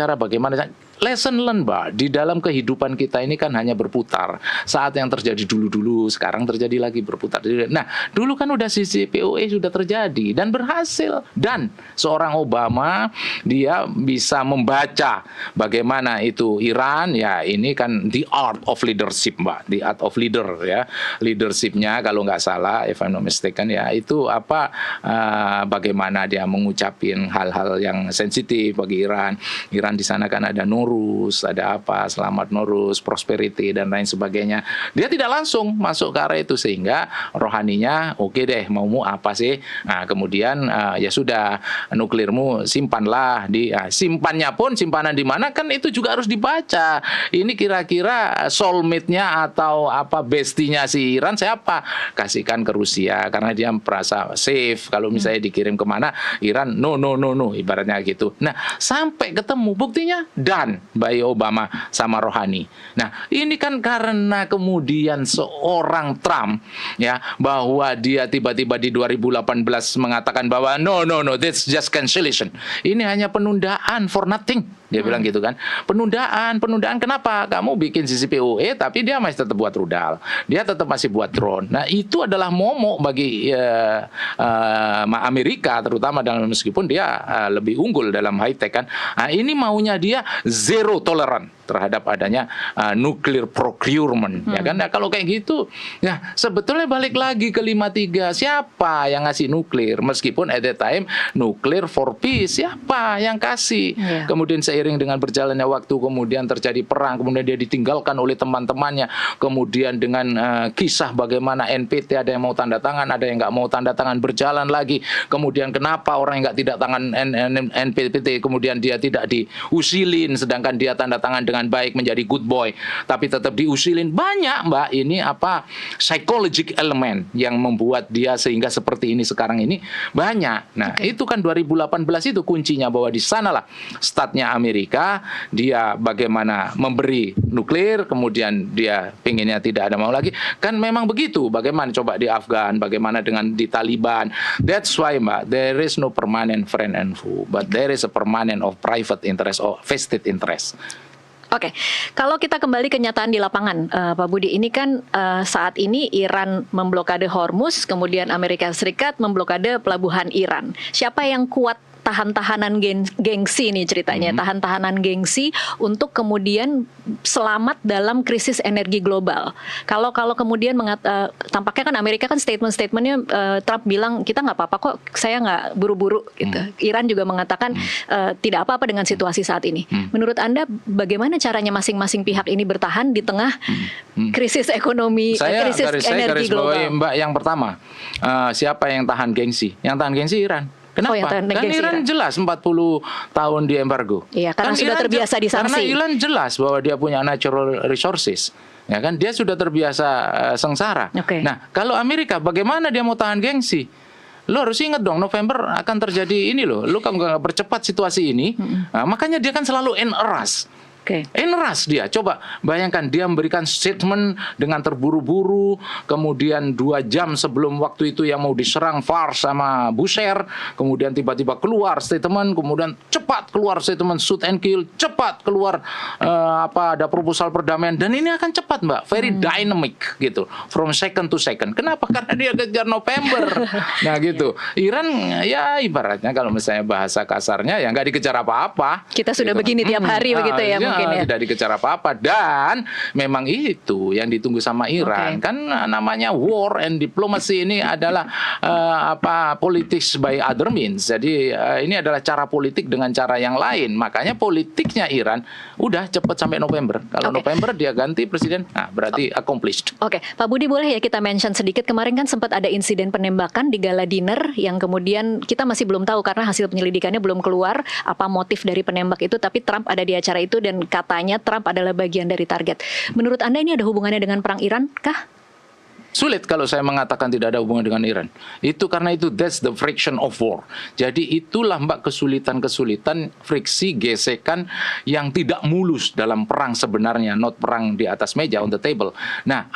lesson learn Mbak, di dalam kehidupan kita ini kan hanya berputar. Saat yang terjadi dulu-dulu, sekarang terjadi lagi berputar. Nah, dulu kan udah CCPOA sudah terjadi dan berhasil. Dan seorang Obama, dia bisa membaca bagaimana itu Iran, ya ini kan the art of leadership Mbak, the art of leader ya. Leadershipnya kalau nggak salah, if I'm not mistaken ya, itu bagaimana dia mengucapin hal-hal yang sensitif bagi Iran. Iran di sana kan ada Nuruz, ada Selamat Nuruz, Prosperity dan lain sebagainya. Dia tidak langsung masuk ke arah itu sehingga rohaninya oke deh, maumu apa sih? Nah, kemudian ya sudah nuklirmu simpanlah simpannya pun simpanan di mana kan itu juga harus dibaca. Ini kira-kira soulmate-nya atau bestinya si Iran siapa? Kasihkan ke Rusia karena dia merasa safe. Kalau misalnya dikirim kemana Iran no ibaratnya gitu. Nah, sampai ketemu buktinya dan by Obama sama Rohani. Nah, ini kan karena kemudian seorang Trump ya bahwa dia tiba-tiba di 2018 mengatakan bahwa no, that's just cancellation. Ini hanya penundaan for nothing. Dia bilang gitu kan. Penundaan kenapa? Kamu bikin CCPOA tapi dia masih tetap buat rudal. Dia tetap masih buat drone. Nah, itu adalah momok bagi Amerika terutama dalam meskipun dia lebih unggul dalam high tech kan. Nah, ini maunya dia zero tolerant terhadap adanya nuclear procurement ya kan. Nah, kalau kayak gitu ya sebetulnya balik lagi ke 53, siapa yang ngasih nuklir meskipun at that time nuklir for peace, siapa yang kasih. Kemudian seiring seiring dengan berjalannya waktu kemudian terjadi perang, kemudian dia ditinggalkan oleh teman-temannya, kemudian dengan kisah bagaimana NPT ada yang mau tanda tangan, ada yang nggak mau tanda tangan, berjalan lagi, kemudian kenapa orang yang nggak tidak tangan NPT kemudian dia tidak diusilin, sedangkan dia tanda tangan dengan baik menjadi good boy, tapi tetap diusilin. Banyak Mbak, ini apa psychological element yang membuat dia sehingga seperti ini sekarang ini banyak. Nah, itu kan 2018 itu kuncinya, bahwa di sanalah statnya Amerika, dia bagaimana memberi nuklir, kemudian dia pinginnya tidak ada mau lagi. Kan memang begitu. Bagaimana coba di Afgan, bagaimana dengan di Taliban. That's why Mbak, there is no permanent friend and foe, but there is a permanent of private interest or vested interest. Oke, kalau kita kembali ke kenyataan di lapangan, Pak Budi, ini kan saat ini Iran memblokade Hormuz, kemudian Amerika Serikat memblokade pelabuhan Iran. Siapa yang kuat tahan-tahanan gengsi nih ceritanya, tahan-tahanan gengsi untuk kemudian selamat dalam krisis energi global. Kalau kemudian tampaknya kan Amerika kan statement-statementnya Trump bilang kita nggak apa-apa kok, saya nggak buru-buru gitu. Iran juga mengatakan tidak apa-apa dengan situasi saat ini. Menurut Anda bagaimana caranya masing-masing pihak ini bertahan di tengah krisis ekonomi, krisis energi global? Mbak, yang pertama, siapa yang tahan gengsi? Yang tahan gengsi Iran. Kenapa? Kan Iran jelas 40 tahun di embargo. Iya, karena kan sudah terbiasa di sanksi. Karena Iran jelas bahwa dia punya natural resources. Ya kan, dia sudah terbiasa sengsara. Nah, kalau Amerika bagaimana dia mau tahan gengsi? Lo harus ingat dong, November akan terjadi ini loh. Lo kalau nggak percepat situasi ini, nah, makanya dia kan selalu in a rush. Eneras dia, coba bayangkan dia memberikan statement dengan terburu-buru, kemudian 2 jam sebelum waktu itu yang mau diserang Fars sama Bushehr, kemudian tiba-tiba keluar statement, kemudian cepat keluar statement shoot and kill, cepat keluar ada proposal perdamaian, dan ini akan cepat Mbak, very dynamic gitu, from second to second. Kenapa? Karena dia kejar November. Nah gitu. Iran ya ibaratnya kalau misalnya bahasa kasarnya ya nggak dikejar apa-apa. Kita sudah gitu. Begini tiap hari begitu ya. Tidak dikejar apa-apa, dan memang itu yang ditunggu sama Iran. Kan namanya war and diplomacy ini adalah politics by other means. Jadi ini adalah cara politik dengan cara yang lain. Makanya politiknya Iran udah cepat sampai November. Kalau November dia ganti presiden, nah berarti accomplished. Pak Budi, boleh ya kita mention sedikit, kemarin kan sempat ada insiden penembakan di gala dinner yang kemudian kita masih belum tahu karena hasil penyelidikannya belum keluar apa motif dari penembak itu, tapi Trump ada di acara itu dan katanya Trump adalah bagian dari target. Menurut Anda ini ada hubungannya dengan perang Iran kah? Sulit kalau saya mengatakan tidak ada hubungan dengan Iran. Itu karena itu that's the friction of war. Jadi itulah Mbak kesulitan-kesulitan, friksi, gesekan yang tidak mulus dalam perang sebenarnya, not perang di atas meja on the table. Nah,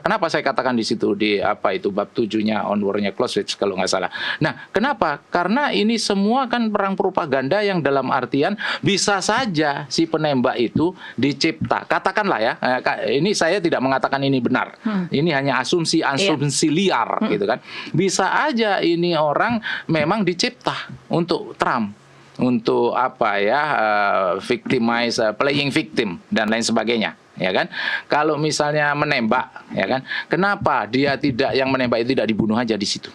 kenapa saya katakan di situ di bab 7-nya on war-nya Clausewitz kalau nggak salah. Nah, kenapa? Karena ini semua kan perang propaganda yang dalam artian bisa saja si penembak itu dicipta. Katakanlah ya, ini saya tidak mengatakan ini benar. Ini hanya asumsi liar gitu kan. Bisa aja ini orang memang dicipta untuk Trump, untuk victimize, playing victim dan lain sebagainya, ya kan. Kalau misalnya menembak, ya kan, kenapa dia yang menembak itu tidak dibunuh aja di situ?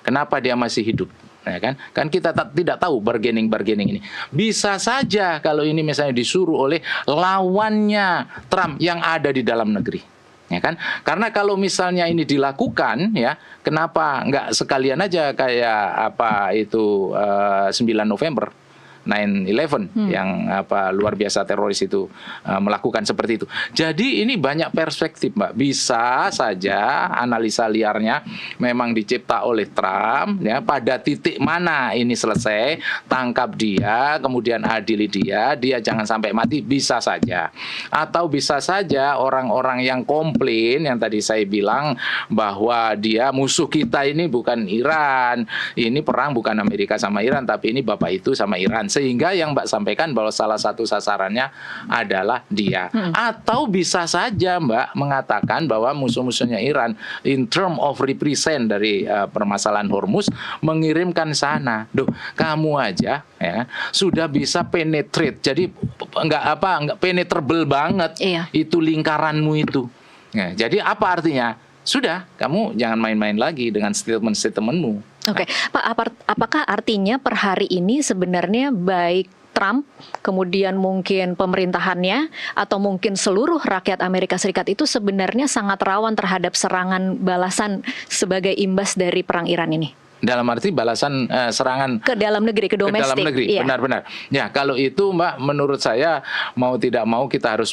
Kenapa dia masih hidup? Ya kan kita tidak tahu bargaining ini. Bisa saja kalau ini misalnya disuruh oleh lawannya Trump yang ada di dalam negeri. Ya kan? Karena kalau misalnya ini dilakukan, ya, kenapa nggak sekalian aja kayak 9 November 9/11 yang luar biasa teroris itu melakukan seperti itu. Jadi ini banyak perspektif Mbak. Bisa saja analisa liarnya memang dicipta oleh Trump, ya, pada titik mana ini selesai, tangkap dia, kemudian adili dia jangan sampai mati, bisa saja. Atau bisa saja orang-orang yang komplain yang tadi saya bilang bahwa dia musuh kita ini bukan Iran, ini perang bukan Amerika sama Iran, tapi ini bapak itu sama Iran. Sehingga yang Mbak sampaikan bahwa salah satu sasarannya adalah dia. Atau bisa saja Mbak mengatakan bahwa musuh-musuhnya Iran in term of represent dari permasalahan Hormuz mengirimkan sana. Duh, kamu aja ya sudah bisa penetrate. Jadi nggak penetrable banget itu lingkaranmu itu. Nah, jadi apa artinya? Sudah, kamu jangan main-main lagi dengan statement-statementmu. Pak, apakah artinya per hari ini sebenarnya baik Trump, kemudian mungkin pemerintahannya, atau mungkin seluruh rakyat Amerika Serikat itu sebenarnya sangat rawan terhadap serangan balasan sebagai imbas dari perang Iran ini? Dalam arti balasan serangan ke dalam negeri, ke domestik. Ke dalam negeri, iya. Benar-benar. Ya, kalau itu Mbak, menurut saya mau tidak mau kita harus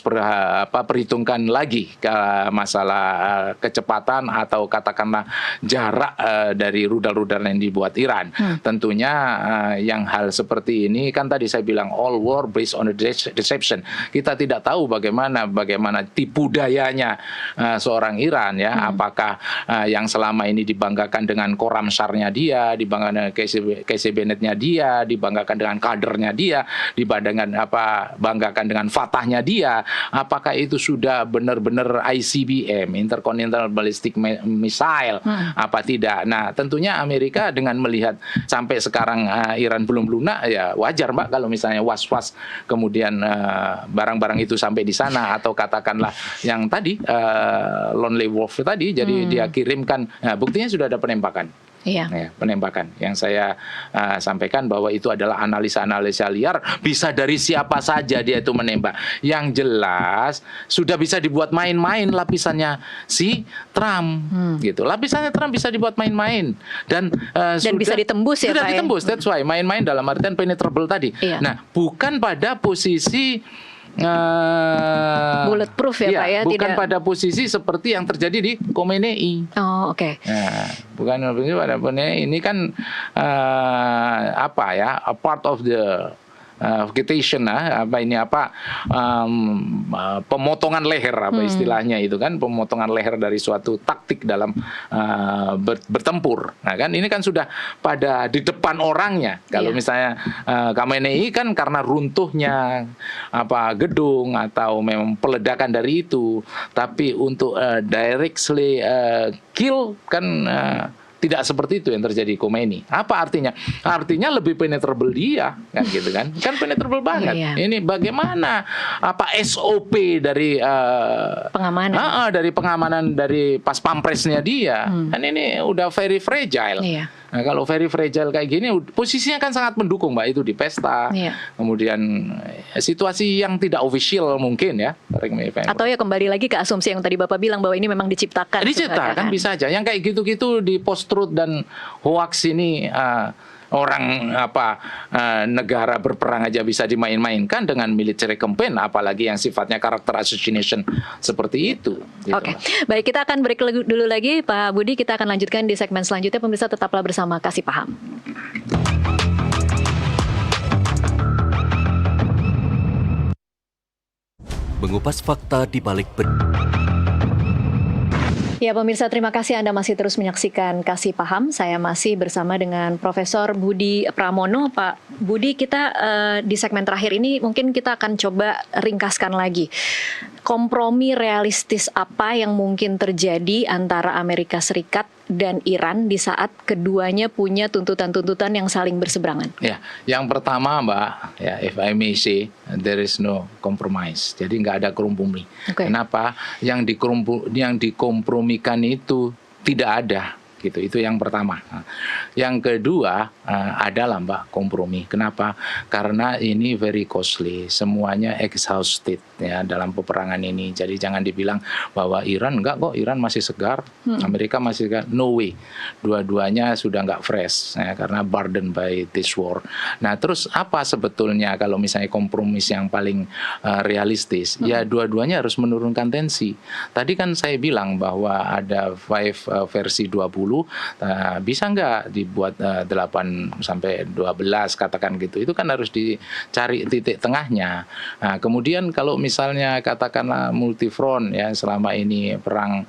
perhitungkan lagi ke masalah kecepatan atau katakanlah jarak dari rudal-rudal yang dibuat Iran. Tentunya yang hal seperti ini kan tadi saya bilang all war based on a deception. Kita tidak tahu bagaimana tipu dayanya seorang Iran ya, apakah yang selama ini dibanggakan dengan Koramsarnya dia, dibanggakan Casey Bennett-nya dia, dibanggakan dengan kadernya dia, banggakan dengan Fatahnya dia, apakah itu sudah benar-benar ICBM, Intercontinental Ballistic Missile, apa tidak? Nah, tentunya Amerika dengan melihat sampai sekarang Iran belum lunak, ya wajar Mbak kalau misalnya was-was kemudian barang-barang itu sampai di sana, atau katakanlah yang tadi Lonely Wolf tadi, jadi dia kirimkan, buktinya sudah ada penembakan. Iya. Ya, penembakan yang saya sampaikan bahwa itu adalah analisa-analisa liar, bisa dari siapa saja dia itu menembak. Yang jelas sudah bisa dibuat main-main lapisannya si Trump, gitu. Lapisannya Trump bisa dibuat main-main dan sudah bisa ditembus ya, sudah Pak, ditembus. That's why main-main dalam artian penetrable tadi. Iya. Nah, bukan pada posisi bulletproof ya, Pak ya, bukan tidak pada posisi seperti yang terjadi di Khomeini. Oh, oke. Nah, bukan pada Khomeini, ini kan a part of the vegetation, pemotongan leher, istilahnya itu kan, pemotongan leher dari suatu taktik dalam bertempur. Nah kan ini kan sudah pada di depan orangnya. Kalau misalnya Khamenei kan karena runtuhnya gedung atau memang peledakan dari itu, tapi untuk directly kill kan tidak seperti itu yang terjadi Khomeini. Apa artinya? Artinya lebih penetrable dia, kan gitu kan? Kan penetrable banget. Ini bagaimana SOP dari pengamanan? Dari pengamanan dari pas pampresnya dia. Kan ini udah very fragile. Nah, kalau very fragile kayak gini, posisinya kan sangat mendukung Mbak, itu di pesta. Kemudian situasi yang tidak official mungkin ya. Atau ya kembali lagi ke asumsi yang tadi Bapak bilang bahwa ini memang diciptakan. Diciptakan bisa aja. Yang kayak gitu-gitu di post-truth dan hoax ini orang negara berperang aja bisa dimain-mainkan dengan military campaign, apalagi yang sifatnya karakter assassination seperti itu. Gitu. Oke, baik, kita akan break dulu lagi Pak Budi, kita akan lanjutkan di segmen selanjutnya. Pemirsa tetaplah bersama Kasih Paham. Mengupas fakta di balik Ya pemirsa, terima kasih Anda masih terus menyaksikan Kasih Paham. Saya masih bersama dengan Profesor Budi Pramono. Pak Budi, kita di segmen terakhir ini mungkin kita akan coba ringkaskan lagi. Kompromi realistis apa yang mungkin terjadi antara Amerika Serikat dan Iran di saat keduanya punya tuntutan-tuntutan yang saling berseberangan? Ya, yang pertama Mbak, ya, if I may say, there is no compromise. Jadi nggak ada kompromi. Kenapa? Yang dikompromikan itu tidak ada. Gitu, itu yang pertama. Yang kedua adalah Mbak kompromi. Kenapa? Karena ini very costly, semuanya exhausted ya dalam peperangan ini. Jadi jangan dibilang bahwa Iran enggak kok, Iran masih segar, Amerika masih segar. No way. Dua-duanya sudah enggak fresh ya, karena burdened by this war. Nah, terus apa sebetulnya kalau misalnya kompromis yang paling realistis? Ya dua-duanya harus menurunkan tensi. Tadi kan saya bilang bahwa ada 5 versi 20. Bisa nggak dibuat 8 sampai 12 katakan gitu. Itu kan harus dicari titik tengahnya. Nah, kemudian kalau misalnya katakanlah multifront ya, selama ini perang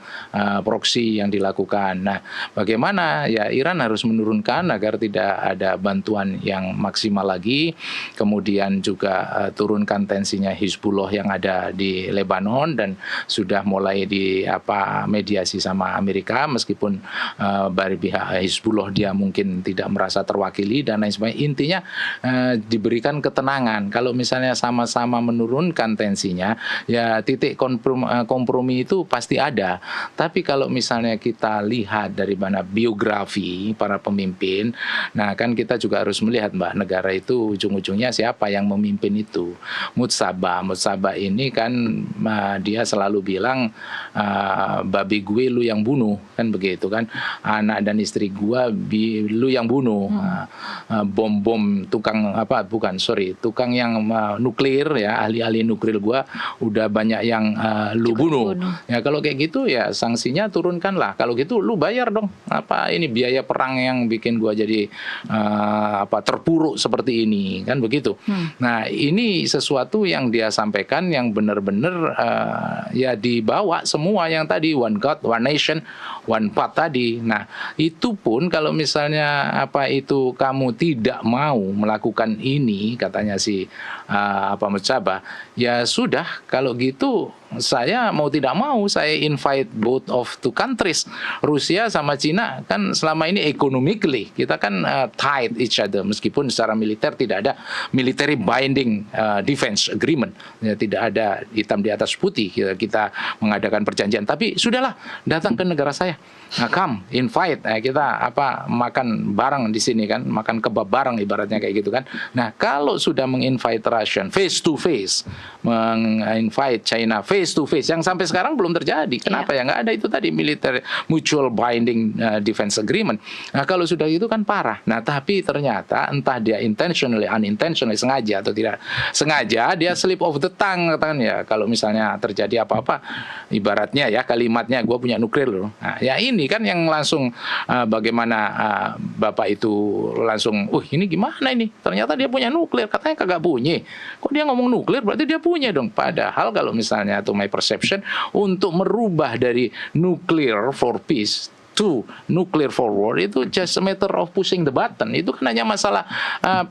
proksi yang dilakukan. Nah, bagaimana ya Iran harus menurunkan agar tidak ada bantuan yang maksimal lagi. Kemudian juga turunkan tensinya Hizbullah yang ada di Lebanon dan sudah mulai mediasi sama Amerika meskipun dari pihak Hizbullah dia mungkin tidak merasa terwakili dan lain sebagainya. Intinya diberikan ketenangan. Kalau misalnya sama-sama menurunkan tensinya, ya titik kompromi itu pasti ada. Tapi kalau misalnya kita lihat dari mana biografi para pemimpin, nah kan kita juga harus melihat Mbak, negara itu ujung-ujungnya siapa yang memimpin itu. Mutsabah ini kan dia selalu bilang babi gue lu yang bunuh, kan begitu kan, anak dan istri gua lu yang bunuh. Bom tukang yang nuklir ya, ahli-ahli nuklir gua udah banyak yang lu bunuh. Ya kalau kayak gitu ya sanksinya turunkanlah. Kalau gitu lu bayar dong ini biaya perang yang bikin gua jadi terpuruk seperti ini, kan begitu. Nah ini sesuatu yang dia sampaikan yang benar-benar ya dibawa semua yang tadi one God, one nation, one path tadi. Nah itu pun kalau misalnya itu kamu tidak mau melakukan ini, katanya si Mutsabah, ya sudah kalau gitu saya mau tidak mau saya invite both of two countries, Rusia sama Cina kan selama ini economically kita kan tied each other, meskipun secara militer tidak ada military binding defense agreement, ya, tidak ada hitam di atas putih kita mengadakan perjanjian, tapi sudahlah datang ke negara saya, nah, come invite kita makan bareng di sini kan, makan kebab bareng ibaratnya kayak gitu kan. Nah kalau sudah menginvite Russian face to face, menginvite China face to face, yang sampai sekarang belum terjadi. Kenapa ya nggak ada itu tadi military mutual binding defense agreement. Nah kalau sudah itu kan parah. Nah tapi ternyata entah dia intentionally, unintentionally, sengaja atau tidak sengaja, dia slip of the tongue katakan ya, kalau misalnya terjadi apa-apa, ibaratnya ya kalimatnya gue punya nuklir loh. Nah ya ini kan yang langsung bagaimana Bapak itu langsung, ini gimana ini? Ternyata dia punya nuklir, katanya kagak punya. Kok dia ngomong nuklir berarti dia punya dong. Padahal kalau misalnya to my perception, untuk merubah dari nuclear for peace to nuclear for war itu just a matter of pushing the button. Itu kan hanya masalah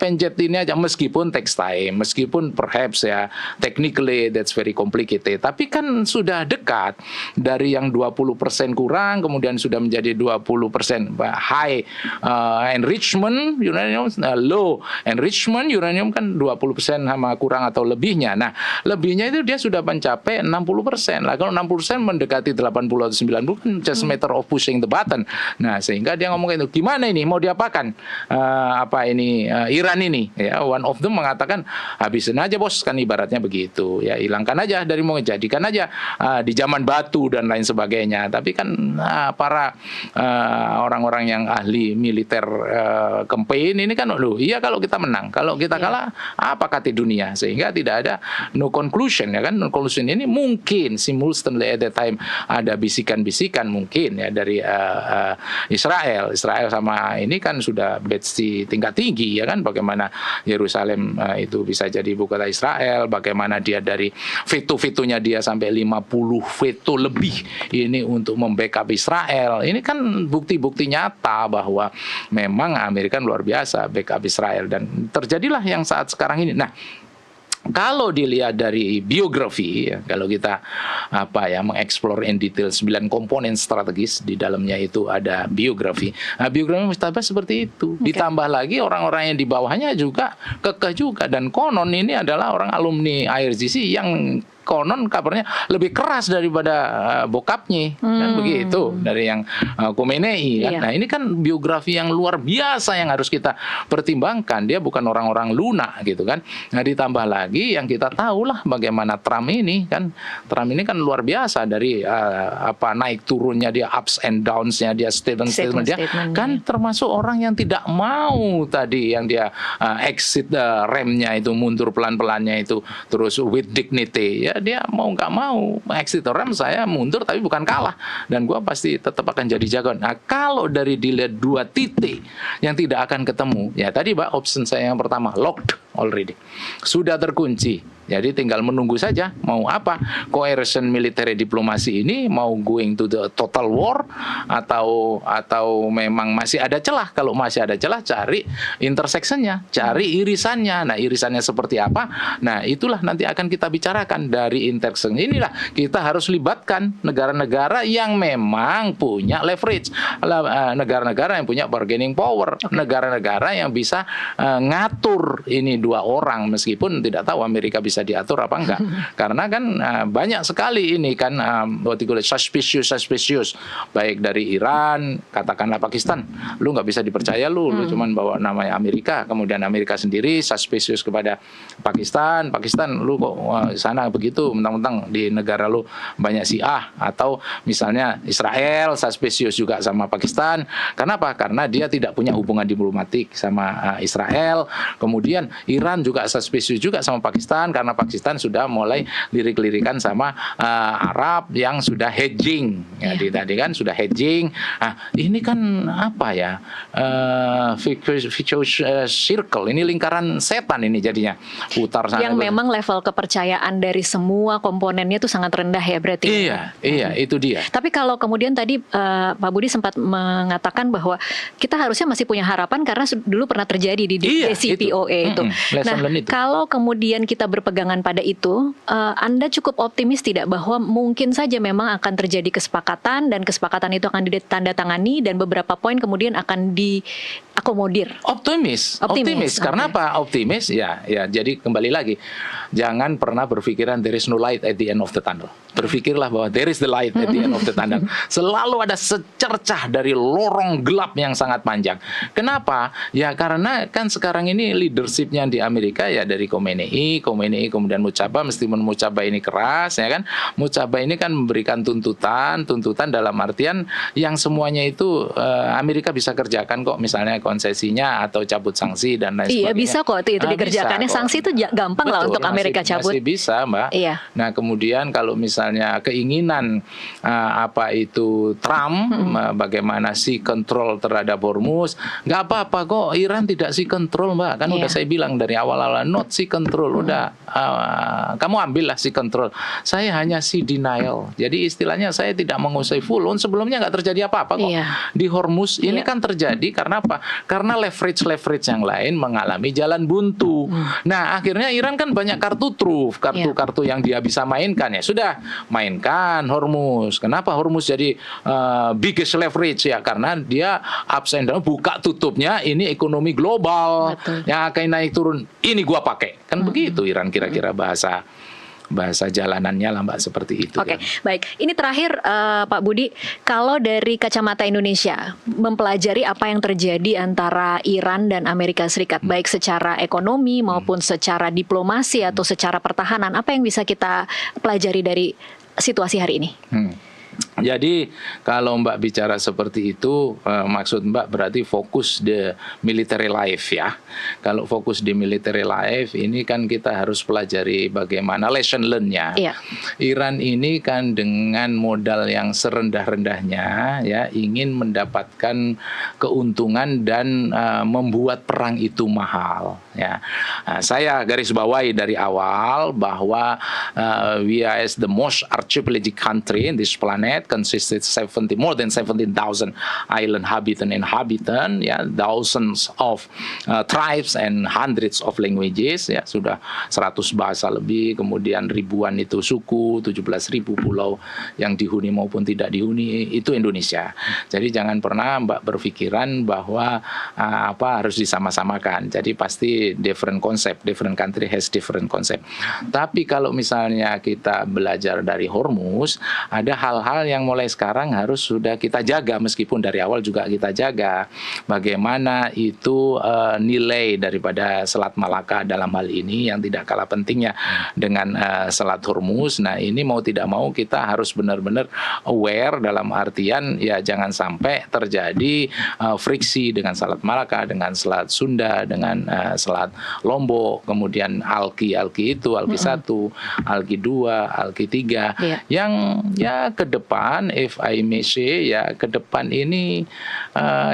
pencet ini aja, meskipun takes time, meskipun perhaps ya technically that's very complicated, tapi kan sudah dekat dari yang 20% kurang kemudian sudah menjadi 20% high enrichment uranium, low enrichment uranium kan 20% sama kurang atau lebihnya. Nah lebihnya itu dia sudah mencapai 60%. Lah kalau 60% mendekati 80 atau 90 kan just a matter of pushing the button. Nah sehingga dia ngomong itu, gimana ini mau diapakan Iran ini ya. One of them mengatakan habisin aja bos, kan ibaratnya begitu ya, hilangkan aja dari mau, jadikan aja di zaman batu dan lain sebagainya. Tapi kan para orang-orang yang ahli militer campaign ini kan iya kalau kita menang, kalau kita kalah apa kata dunia, sehingga tidak ada no conclusion ya kan. No conclusion ini mungkin simultaneously at that time ada bisikan-bisikan mungkin ya dari Israel sama ini kan sudah batch di tingkat tinggi ya kan, bagaimana Yerusalem itu bisa jadi ibu kota Israel, bagaimana dia dari veto-vetonya dia sampai 50 veto lebih ini untuk membackup Israel. Ini kan bukti-bukti nyata bahwa memang Amerika luar biasa backup Israel, dan terjadilah yang saat sekarang ini. Nah kalau dilihat dari biografi, kalau kita mengeksplor in detail 9 komponen strategis di dalamnya itu ada biografi. Nah, biografi Mutsabah seperti itu. Ditambah lagi orang-orang yang di bawahnya juga kekeh juga, dan konon ini adalah orang alumni IRGC yang konon kabarnya lebih keras daripada bokapnya, kan begitu, dari yang Khomeini kan. Nah ini kan biografi yang luar biasa yang harus kita pertimbangkan. Dia bukan orang-orang lunak gitu kan. Nah ditambah lagi yang kita tahu lah bagaimana Trump ini kan luar biasa dari naik turunnya dia, ups and downs-nya dia, statement dia kan termasuk orang yang tidak mau tadi yang dia exit remnya itu, mundur pelan-pelannya itu terus with dignity ya. Dia mau nggak mau exit rem, saya mundur tapi bukan kalah, dan gue pasti tetap akan jadi jagoan. Nah kalau dari dilihat 2 titik yang tidak akan ketemu, ya tadi Pak, option saya yang pertama locked already, sudah terkunci. Jadi tinggal menunggu saja mau apa, coercion military diplomasi ini mau going to the total war atau memang masih ada celah. Kalau masih ada celah, cari intersectionnya, cari irisannya. Nah, irisannya seperti apa? Nah, itulah nanti akan kita bicarakan. Dari intersection inilah kita harus libatkan negara-negara yang memang punya leverage, negara-negara yang punya bargaining power, negara-negara yang bisa ngatur ini dua orang, meskipun tidak tahu Amerika bisa diatur apa enggak. Karena kan banyak sekali ini kan suspicious baik dari Iran, katakanlah Pakistan, lu nggak bisa dipercaya, lu cuman bawa namanya Amerika, kemudian Amerika sendiri suspicious kepada Pakistan, lu kok sana begitu, mentang-mentang di negara lu banyak Syiah. Atau misalnya Israel suspicious juga sama Pakistan. Kenapa? Karena dia tidak punya hubungan diplomatik sama Israel. Kemudian Iran juga suspicious juga sama Pakistan, karena Pakistan sudah mulai lirik-lirikan sama Arab yang sudah hedging. Jadi tadi kan sudah hedging. Nah, ini kan apa ya? Vicious circle. Ini lingkaran setan ini jadinya. Putar sana. Yang memang level kepercayaan dari semua komponennya itu sangat rendah ya berarti. Iya, itu dia. Tapi kalau kemudian tadi Pak Budi sempat mengatakan bahwa kita harusnya masih punya harapan karena dulu pernah terjadi di JCPOA itu. Nah, kalau kemudian kita berpegangan pada itu, Anda cukup optimis tidak bahwa mungkin saja memang akan terjadi kesepakatan dan kesepakatan itu akan ditandatangani dan beberapa poin kemudian akan diakomodir? Optimis. Karena apa? Optimis ya. Jadi kembali lagi, jangan pernah berpikiran there is no light at the end of the tunnel. Berpikirlah bahwa there is the light at the end of the tunnel. Selalu ada secercah dari lorong gelap yang sangat panjang. Kenapa? Ya karena kan sekarang ini leadershipnya di Amerika ya dari Khomeini kemudian Mujaba, meskipun Mujaba ini keras ya kan. Mujaba ini kan memberikan tuntutan dalam artian yang semuanya itu Amerika bisa kerjakan kok, misalnya konsesinya atau cabut sanksi dan lain sebagainya. Iya bisa kok itu dikerjakannya. Sanksi itu gampang lah untuk Amerika cabut. Masih bisa, Mbak. Iya. Nah, kemudian kalau misalnya keinginan Trump bagaimana sea control terhadap Hormuz, nggak apa-apa kok, Iran tidak sea control, Mbak. Kan udah saya bilang dari awal-awal not sea control, udah kamu ambillah sea control. Saya hanya sea denial. Jadi istilahnya saya tidak menguasai full. Sebelumnya nggak terjadi apa-apa kok. Di Hormuz ini kan terjadi karena apa? Karena leverage yang lain mengalami jalan buntu. Nah, akhirnya Iran kan banyak kartu truf, kartu yang dia bisa mainkan. Ya sudah, mainkan Hormuz. Kenapa Hormuz jadi biggest leverage? Ya karena dia ups and down, buka tutupnya ini ekonomi global. Betul. Yang akan naik turun ini gua pakai. Kan begitu Iran kira-kira bahasa jalanannya lah, Mbak, seperti itu. Oke, baik. Ini terakhir Pak Budi, kalau dari kacamata Indonesia mempelajari apa yang terjadi antara Iran dan Amerika Serikat, baik secara ekonomi maupun secara diplomasi atau secara pertahanan, apa yang bisa kita pelajari dari situasi hari ini? Jadi kalau Mbak bicara seperti itu, maksud Mbak berarti fokus di military life ya. Kalau fokus di military life ini kan kita harus pelajari bagaimana lesson learn-nya. Iran ini kan dengan modal yang serendah-rendahnya ya ingin mendapatkan keuntungan dan membuat perang itu mahal ya. Saya garis bawahi dari awal bahwa we are as the most archipelagic country in this planet, consisted more than 17,000 island inhabitant, ya, thousands of tribes and hundreds of languages, ya, sudah 100 bahasa lebih, kemudian ribuan itu suku, 17.000 pulau yang dihuni maupun tidak dihuni, itu Indonesia. Jadi jangan pernah Mbak berpikiran bahwa harus disama-samakan. Jadi pasti different concept, different country has different concept. Tapi kalau misalnya kita belajar dari Hormuz, ada hal-hal yang mulai sekarang harus sudah kita jaga, meskipun dari awal juga kita jaga. Bagaimana itu nilai daripada Selat Malaka dalam hal ini yang tidak kalah pentingnya dengan Selat Hormuz. Nah, ini mau tidak mau kita harus benar-benar aware dalam artian ya jangan sampai terjadi friksi dengan Selat Malaka, dengan Selat Sunda, dengan Selat Lombok, kemudian Alki 1, Alki 2, Alki 3 yang ya ke depan depan, if I may say, ya ke depan ini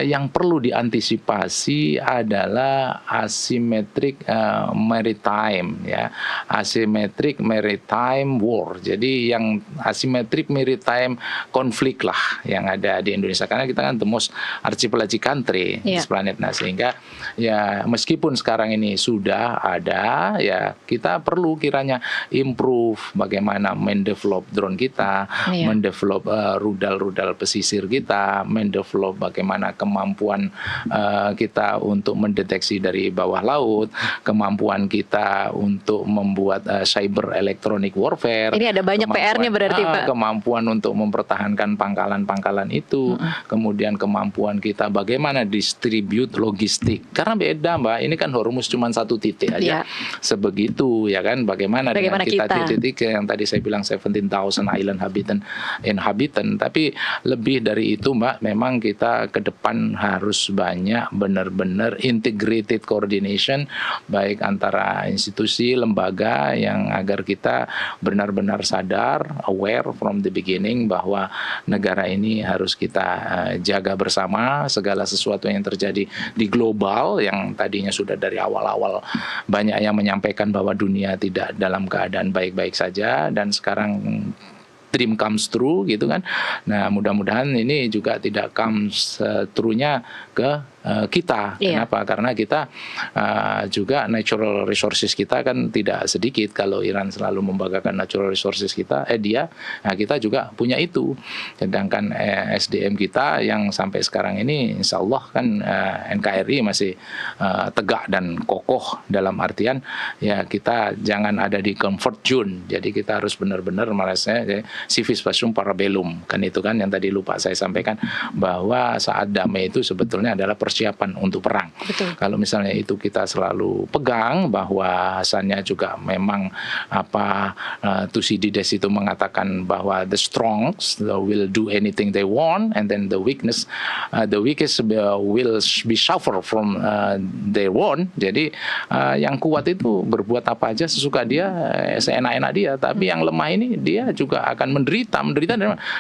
yang perlu diantisipasi adalah asymmetric maritime, ya, asymmetric maritime war. Jadi yang asymmetric maritime konflik lah yang ada di Indonesia, karena kita kan the most archipelagic country di planet. Nah, sehingga ya meskipun sekarang ini sudah ada, ya kita perlu kiranya improve bagaimana mendevelop drone kita, mendevelop rudal-rudal pesisir kita, mendevelop bagaimana kemampuan kita untuk mendeteksi dari bawah laut, kemampuan kita untuk membuat cyber electronic warfare. Ini ada banyak PR-nya berarti, Pak. Kemampuan untuk mempertahankan pangkalan-pangkalan itu, kemudian kemampuan kita bagaimana distribute logistik. Karena beda, Mbak, ini kan Hormuz cuma satu titik aja. Sebegitu, ya kan, bagaimana dengan kita titik yang tadi saya bilang 17,000 island inhabitant, tapi lebih dari itu, Mbak, memang kita ke depan harus banyak benar-benar integrated coordination baik antara institusi, lembaga, yang agar kita benar-benar sadar, aware from the beginning bahwa negara ini harus kita jaga bersama. Segala sesuatu yang terjadi di global yang tadinya sudah dari awal-awal banyak yang menyampaikan bahwa dunia tidak dalam keadaan baik-baik saja, dan sekarang dream comes true gitu kan. Nah, mudah-mudahan ini juga tidak comes true-nya ke kita. Kenapa? Karena kita juga natural resources kita kan tidak sedikit. Kalau Iran selalu membanggakan natural resources kita, nah kita juga punya itu. Sedangkan SDM kita yang sampai sekarang ini insya Allah kan NKRI masih tegak dan kokoh, dalam artian ya kita jangan ada di comfort zone. Jadi kita harus benar-benar malasnya civis pasum parabellum, kan itu kan yang tadi lupa saya sampaikan, bahwa saat damai itu sebetulnya adalah persiapan untuk perang. Betul. Kalau misalnya itu kita selalu pegang, bahwa Hasannya juga memang Thucydides itu mengatakan bahwa the strong will do anything they want, and then the weakest will be suffer from their want. Jadi yang kuat itu berbuat apa aja sesuka dia, seenak-enak dia, tapi yang lemah ini dia juga akan menderita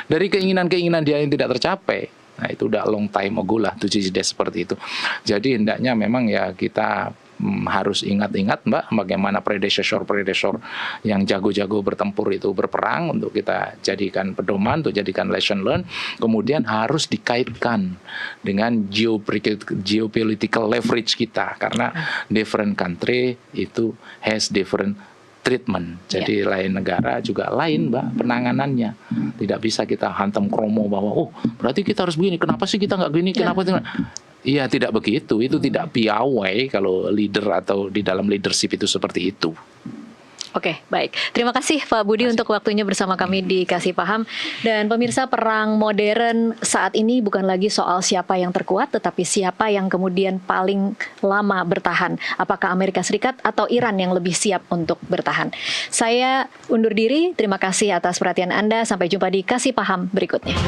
dari keinginan-keinginan dia yang tidak tercapai. Nah, itu udah long time ago lah Thucydides seperti itu. Jadi hendaknya memang ya kita harus ingat-ingat, Mbak, bagaimana predecessor yang jago-jago bertempur itu berperang, untuk kita jadikan pedoman, untuk jadikan lesson learned. Kemudian harus dikaitkan dengan geopolitical leverage kita, karena different country itu has different treatment. Jadi lain negara juga lain, Mbak, penanganannya. Tidak bisa kita hantam kromo bahwa berarti kita harus begini. Kenapa sih kita nggak begini? Kenapa tidak? Iya, tidak begitu. Itu tidak piawai kalau leader atau di dalam leadership itu seperti itu. Oke, baik. Terima kasih Pak Budi untuk waktunya bersama kami di Kasih Paham. Dan pemirsa, perang modern saat ini bukan lagi soal siapa yang terkuat, tetapi siapa yang kemudian paling lama bertahan. Apakah Amerika Serikat atau Iran yang lebih siap untuk bertahan? Saya undur diri. Terima kasih atas perhatian Anda. Sampai jumpa di Kasih Paham berikutnya.